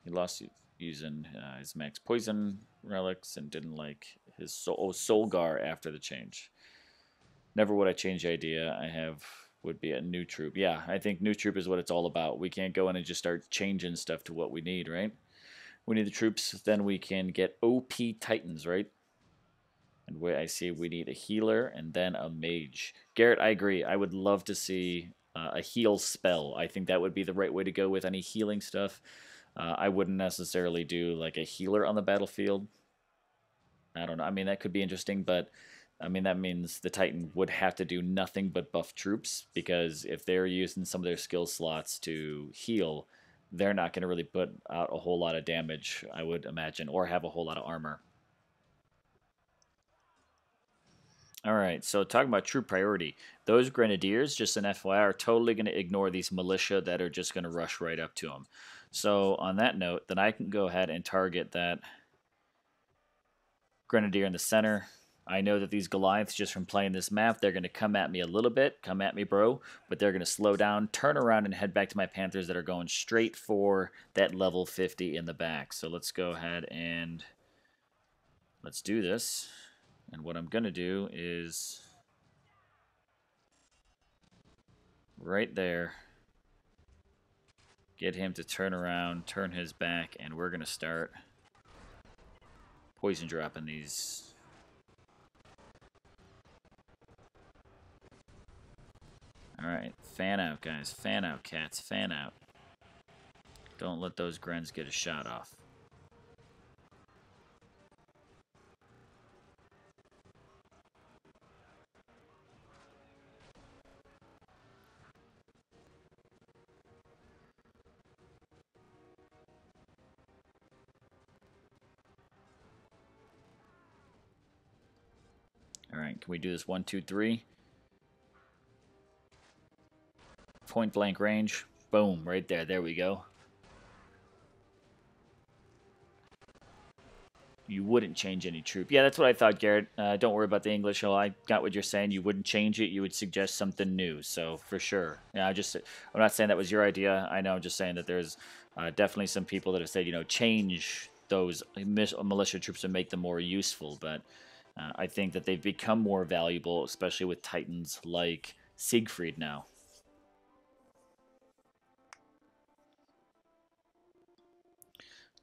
A: He lost using his max poison relics and didn't like his Solgar after the change. Never would I change the idea. I have would be a new troop. Yeah, I think new troop is what it's all about. We can't go in and just start changing stuff to what we need, right? We need the troops, then we can get OP Titans, right? And where I see we need a healer and then a mage. Garrett, I agree. I would love to see a heal spell. I think that would be the right way to go with any healing stuff. I wouldn't necessarily do like a healer on the battlefield. I don't know. I mean, that could be interesting, but I mean, that means the Titan would have to do nothing but buff troops, because if they're using some of their skill slots to heal, they're not going to really put out a whole lot of damage, I would imagine, or have a whole lot of armor. All right, so talking about troop priority, those grenadiers, just an FYI, are totally going to ignore these militia that are just going to rush right up to them. So on that note, then I can go ahead and target that grenadier in the center. I know that these Goliaths, just from playing this map, they're going to come at me a little bit. Come at me, bro. But they're going to slow down, turn around, and head back to my Panthers that are going straight for that level 50 in the back. So let's go ahead and let's do this. And what I'm going to do is right there, get him to turn around, turn his back, and we're going to start poison dropping these. Alright, fan out, guys. Fan out, cats. Fan out. Don't let those Grens get a shot off. Alright, can we do this 1, 2, 3? Point blank range. Boom, right there. There we go. You wouldn't change any troop. Yeah, that's what I thought, Garrett. Don't worry about the English. Oh, I got what you're saying. You wouldn't change it. You would suggest something new. So for sure. Yeah, I'm not saying that was your idea. I know. I'm just saying that there's definitely some people that have said, change those militia troops and make them more useful. But I think that they've become more valuable, especially with Titans like Siegfried now.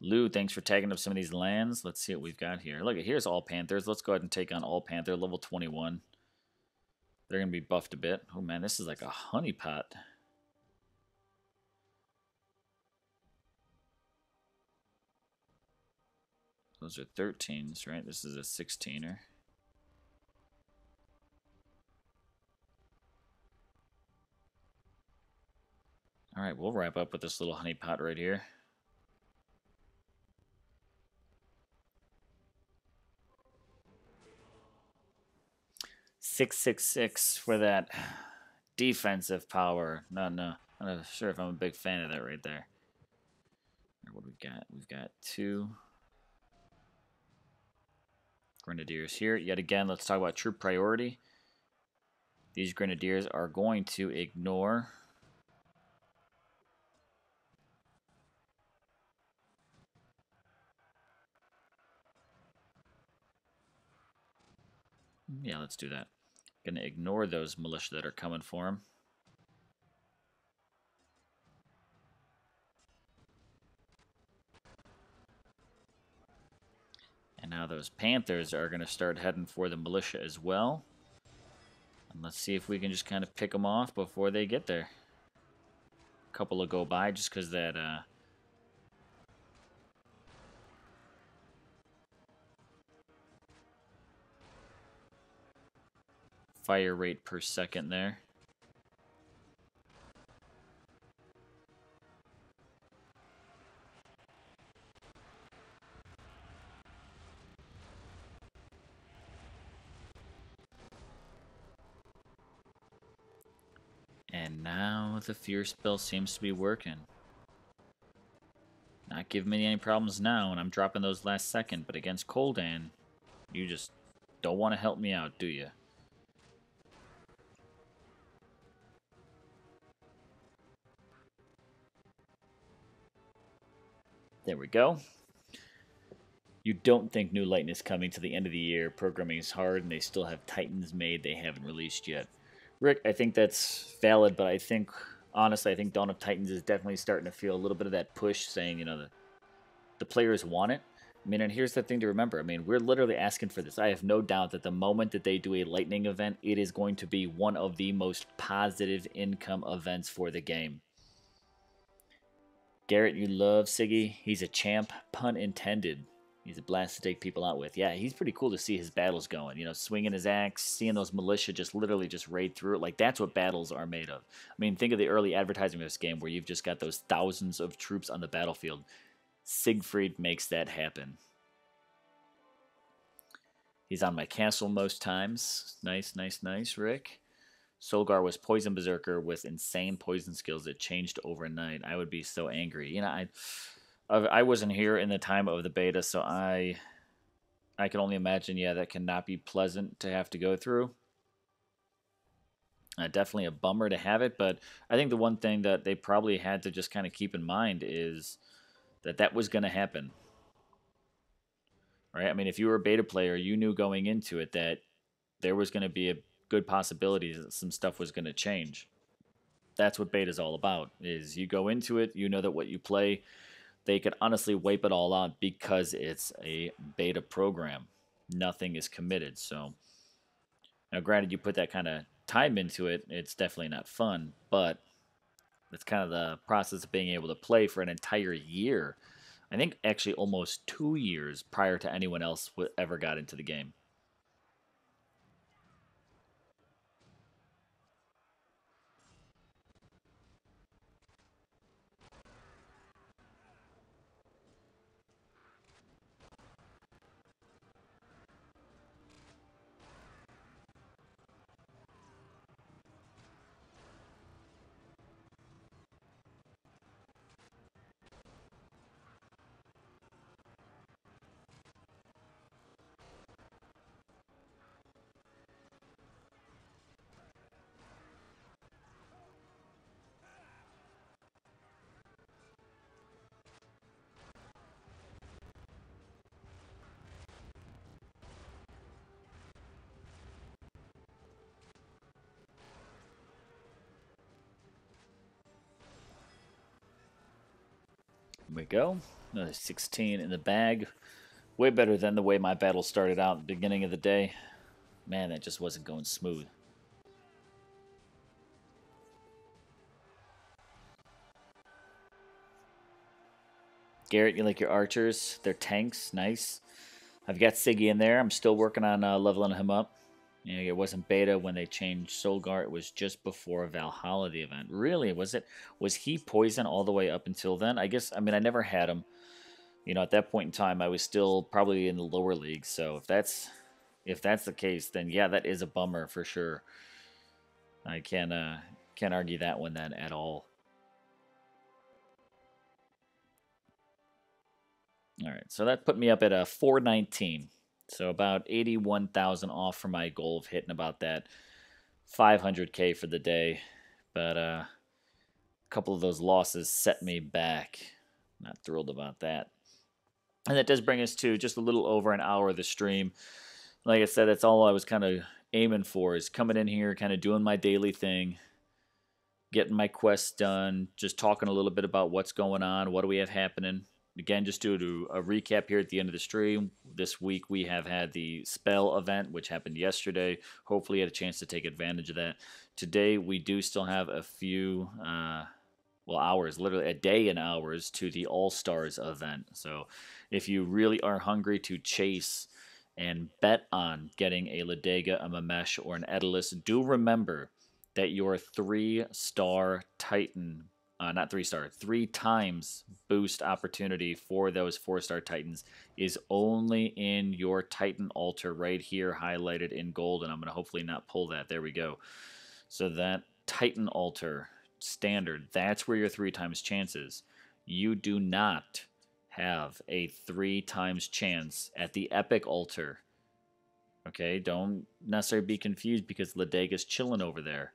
A: Lou, thanks for tagging up some of these lands. Let's see what we've got here. Look, here's all Panthers. Let's go ahead and take on all Panther, level 21. They're going to be buffed a bit. Oh, man, this is like a honeypot. Those are 13s, right? This is a 16er. All right, we'll wrap up with this little honeypot right here. $666 for that defensive power. No, I'm not sure if I'm a big fan of that right there. What do we got? We've got 2 Grenadiers here. Yet again, let's talk about troop priority. These Grenadiers are going to ignore yeah, let's do that. Gonna ignore those militia that are coming for him. And now those Panthers are gonna start heading for the militia as well. And let's see if we can just kind of pick them off before they get there. A couple will go by just because that fire rate per second there. And now the fear spell seems to be working. Not giving me any problems now, and I'm dropping those last second, but against Koldan, you just don't want to help me out, do you? There we go. You don't think New Lighten is coming to the end of the year. Programming is hard, and they still have Titans made they haven't released yet. Rick, I think that's valid, but I think, honestly, I think Dawn of Titans is definitely starting to feel a little bit of that push, saying, you know, the players want it. I mean, and here's the thing to remember. I mean, we're literally asking for this. I have no doubt that the moment that they do a Lightning event, it is going to be one of the most positive income events for the game. Garrett, you love Siggy. He's a champ, pun intended. He's a blast to take people out with. Yeah, he's pretty cool to see his battles going. You know, swinging his axe, seeing those militia just literally just raid through it. Like, that's what battles are made of. I mean, think of the early advertising of this game where you've just got those thousands of troops on the battlefield. Siegfried makes that happen. He's on my castle most times. Nice, Rick. Solgar was Poison Berserker with insane poison skills that changed overnight. I would be so angry. You know, I wasn't here in the time of the beta, so I can only imagine, yeah, that cannot be pleasant to have to go through. Definitely a bummer to have it, but I think the one thing that they probably had to just kind of keep in mind is that was going to happen. Right? I mean, if you were a beta player, you knew going into it that there was going to be a good possibility that some stuff was going to change. That's what beta is all about, is you go into it, you know that what you play, they could honestly wipe it all out because it's a beta program. Nothing is committed. So, now granted, you put that kind of time into it, it's definitely not fun, but it's kind of the process of being able to play for an entire year. I think actually almost 2 years prior to anyone else ever got into the game. Here we go. Another 16 in the bag. Way better than the way my battle started out at the beginning of the day. Man, that just wasn't going smooth. Garrett, you like your archers? They're tanks. Nice. I've got Siggy in there. I'm still working on leveling him up. You know, it wasn't beta when they changed Solgar. It was just before Valhalla, the event. Really? Was it? Was he poison all the way up until then? I guess, I mean, I never had him. You know, at that point in time, I was still probably in the lower leagues. So if that's the case, then yeah, that is a bummer for sure. I can't argue that one then at all. All right, so that put me up at a 419. So about 81,000 off from my goal of hitting about that 500K for the day. But a couple of those losses set me back. Not thrilled about that. And that does bring us to just a little over an hour of the stream. Like I said, that's all I was kind of aiming for, is coming in here, kind of doing my daily thing, getting my quests done, just talking a little bit about what's going on, what do we have happening. Again, just do a recap here at the end of the stream. This week we have had the spell event, which happened yesterday. Hopefully you had a chance to take advantage of that. Today we do still have a few, hours, literally a day and hours to the All-Stars event. So if you really are hungry to chase and bet on getting a Ladega, a Mamesh, or an Edalus, do remember that your 3-star Titan, not 3-star, 3 times boost opportunity for those 4-star Titans is only in your Titan altar right here, highlighted in gold. And I'm going to hopefully not pull that. There we go. So that Titan altar standard, that's where your 3 times chance is. You do not have a 3 times chance at the epic altar. Okay, don't necessarily be confused because Ladega's chilling over there.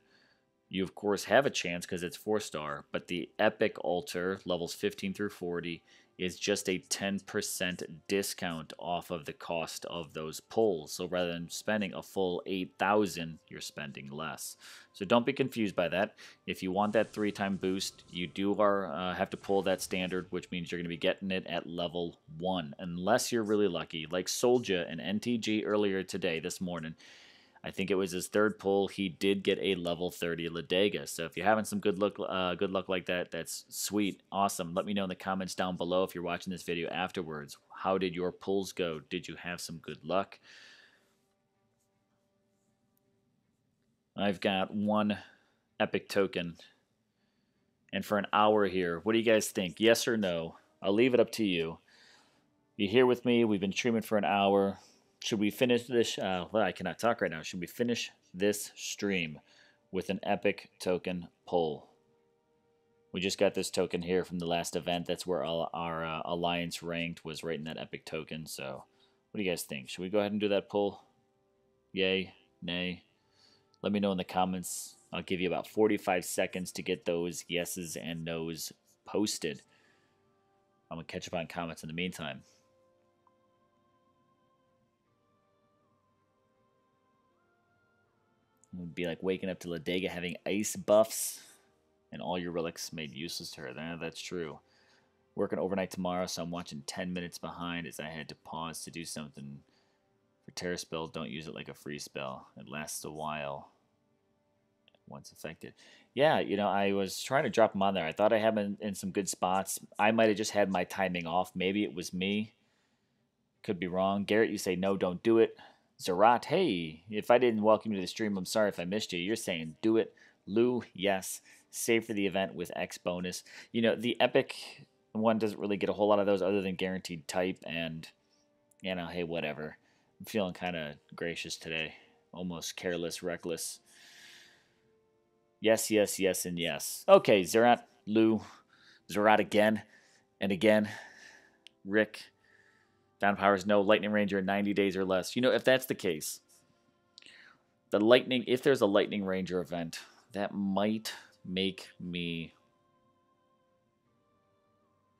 A: You, of course, have a chance because it's 4-star, but the Epic Altar, levels 15 through 40, is just a 10% discount off of the cost of those pulls. So rather than spending a full 8,000, you're spending less. So don't be confused by that. If you want that 3-time boost, you do have to pull that standard, which means you're going to be getting it at level 1, unless you're really lucky. Like Soldier and NTG earlier today, this morning, I think it was his 3rd pull. He did get a level 30 Ladega. So if you're having some good luck like that, that's sweet, awesome. Let me know in the comments down below if you're watching this video afterwards. How did your pulls go? Did you have some good luck? I've got 1 epic token, and for an hour here, what do you guys think? Yes or no? I'll leave it up to you. You're here with me. We've been streaming for an hour. Should we finish this? Well, I cannot talk right now. Should we finish this stream with an epic token pull? We just got this token here from the last event. That's where our alliance ranked, was right in that epic token. So what do you guys think? Should we go ahead and do that pull? Yay? Nay? Let me know in the comments. I'll give you about 45 seconds to get those yeses and nos posted. I'm going to catch up on comments in the meantime. It would be like waking up to Ladega having ice buffs and all your relics made useless to her. That's true. Working overnight tomorrow, so I'm watching 10 minutes behind as I had to pause to do something. For Terra spells, don't use it like a free spell. It lasts a while once affected. Yeah, you know, I was trying to drop them on there. I thought I had them in some good spots. I might have just had my timing off. Maybe it was me. Could be wrong. Garrett, you say no, don't do it. Zerat, hey, if I didn't welcome you to the stream, I'm sorry if I missed you. You're saying do it. Lou, yes. Save for the event with X bonus. You know, the epic one doesn't really get a whole lot of those other than guaranteed type, and, you know, hey, whatever. I'm feeling kind of gracious today. Almost careless, reckless. Yes, yes, yes, and yes. Okay, Zerat, Lou, Zerat again and again. Rick. Down powers, no. Lightning Ranger in 90 days or less. You know, if that's the case, if there's a Lightning Ranger event, that might make me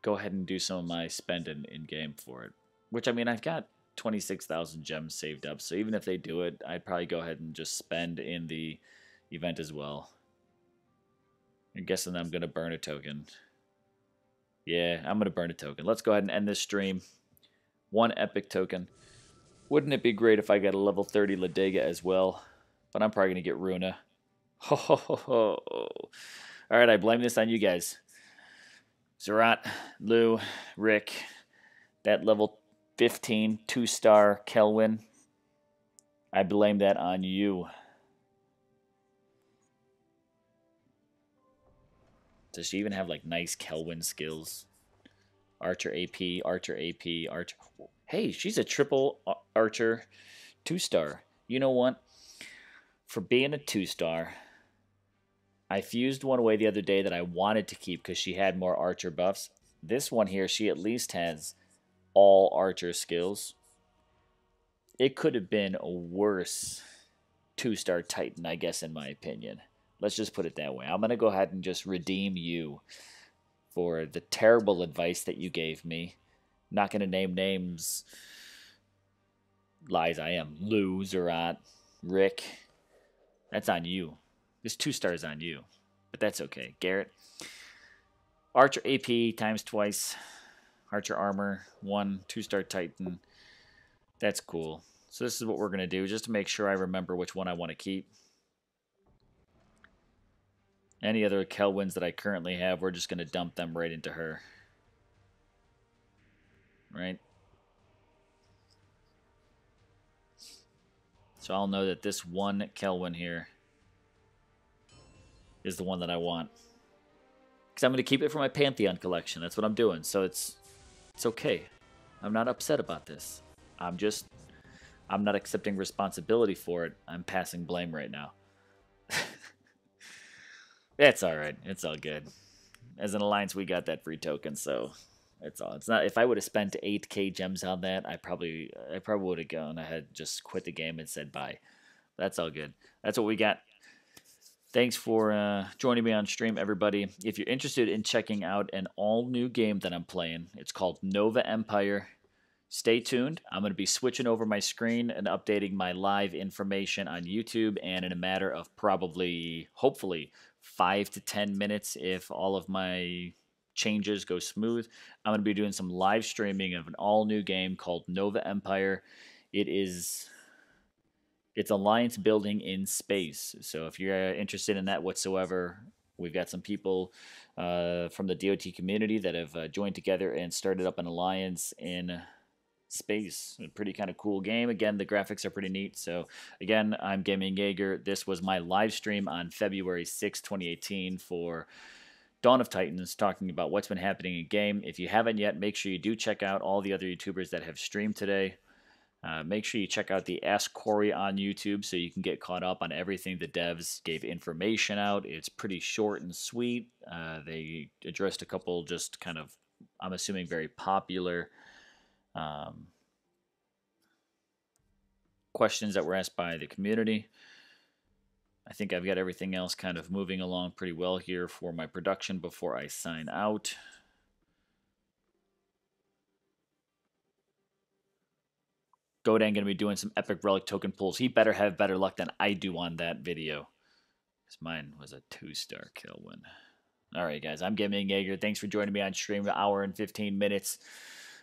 A: go ahead and do some of my spending in-game for it. Which, I mean, I've got 26,000 gems saved up, so even if they do it, I'd probably go ahead and just spend in the event as well. I'm guessing I'm going to burn a token. Yeah, I'm going to burn a token. Let's go ahead and end this stream. 1 epic token. Wouldn't it be great if I got a level 30 Ladega as well? But I'm probably going to get Runa. Ho ho ho ho. Alright, I blame this on you guys. Zerat, Lou, Rick, that level 15 2-star Kelwyn, I blame that on you. Does she even have like nice Kelwyn skills? Archer AP, Archer AP, Archer. Hey, she's a triple Archer 2-star. You know what? For being a 2-star, I fused one away the other day that I wanted to keep because she had more Archer buffs. This one here, she at least has all Archer skills. It could have been a worse 2-star Titan, I guess, in my opinion. Let's just put it that way. I'm going to go ahead and just redeem you for the terrible advice that you gave me. Not going to name names. Lies, I am. Lou, Zerat, Rick. That's on you. This 2-star on you. But that's okay. Garrett. Archer AP times twice. Archer armor. 1 2-star Titan. That's cool. So this is what we're going to do just to make sure I remember which one I want to keep. Any other Kelwyns that I currently have, we're just going to dump them right into her. Right? So I'll know that this one Kelwyn here is the one that I want. Because I'm going to keep it for my Pantheon collection. That's what I'm doing. So it's okay. I'm not upset about this. I'm not accepting responsibility for it. I'm passing blame right now. It's all right. It's all good. As an alliance, we got that free token, so it's all. It's not. If I would have spent 8K gems on that, I probably would have gone ahead, just quit the game and said bye. That's all good. That's what we got. Thanks for joining me on stream, everybody. If you're interested in checking out an all-new game that I'm playing, it's called Nova Empire. Stay tuned. I'm going to be switching over my screen and updating my live information on YouTube, and in a matter of probably, hopefully, 5 to 10 minutes, if all of my changes go smooth, I'm going to be doing some live streaming of an all-new game called Nova Empire. It's alliance building in space. So if you're interested in that whatsoever, we've got some people from the DOT community that have joined together and started up an alliance in space. A pretty kind of cool game. Again, the graphics are pretty neat. So again, I'm Gaming Jaeger. This was my live stream on February 6, 2018 for Dawn of Titans, talking about what's been happening in game. If you haven't yet, make sure you do check out all the other YouTubers that have streamed today. Make sure you check out the Ask Corey on YouTube so you can get caught up on everything the devs gave information out. It's pretty short and sweet. They addressed a couple just kind of, I'm assuming, very popular questions that were asked by the community. I think I've got everything else kind of moving along pretty well here for my production before I sign out. Godan going to be doing some epic relic token pulls. He better have better luck than I do on that video. Because mine was a 2-star Kelwyn. Alright guys, I'm Gaming Jaeger. Thanks for joining me on stream, an hour and 15 minutes.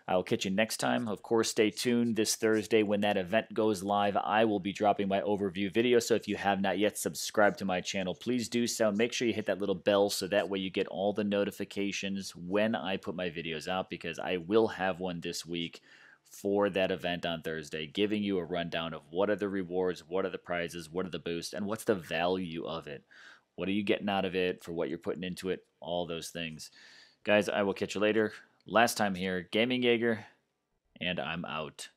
A: I will catch you next time. Of course, stay tuned this Thursday when that event goes live. I will be dropping my overview video, so if you have not yet subscribed to my channel, please do so. Make sure you hit that little bell so that way you get all the notifications when I put my videos out, because I will have one this week for that event on Thursday, giving you a rundown of what are the rewards, what are the prizes, what are the boosts, and what's the value of it. What are you getting out of it for what you're putting into it? All those things. Guys, I will catch you later. Last time here, Gaming Jaeger, and I'm out.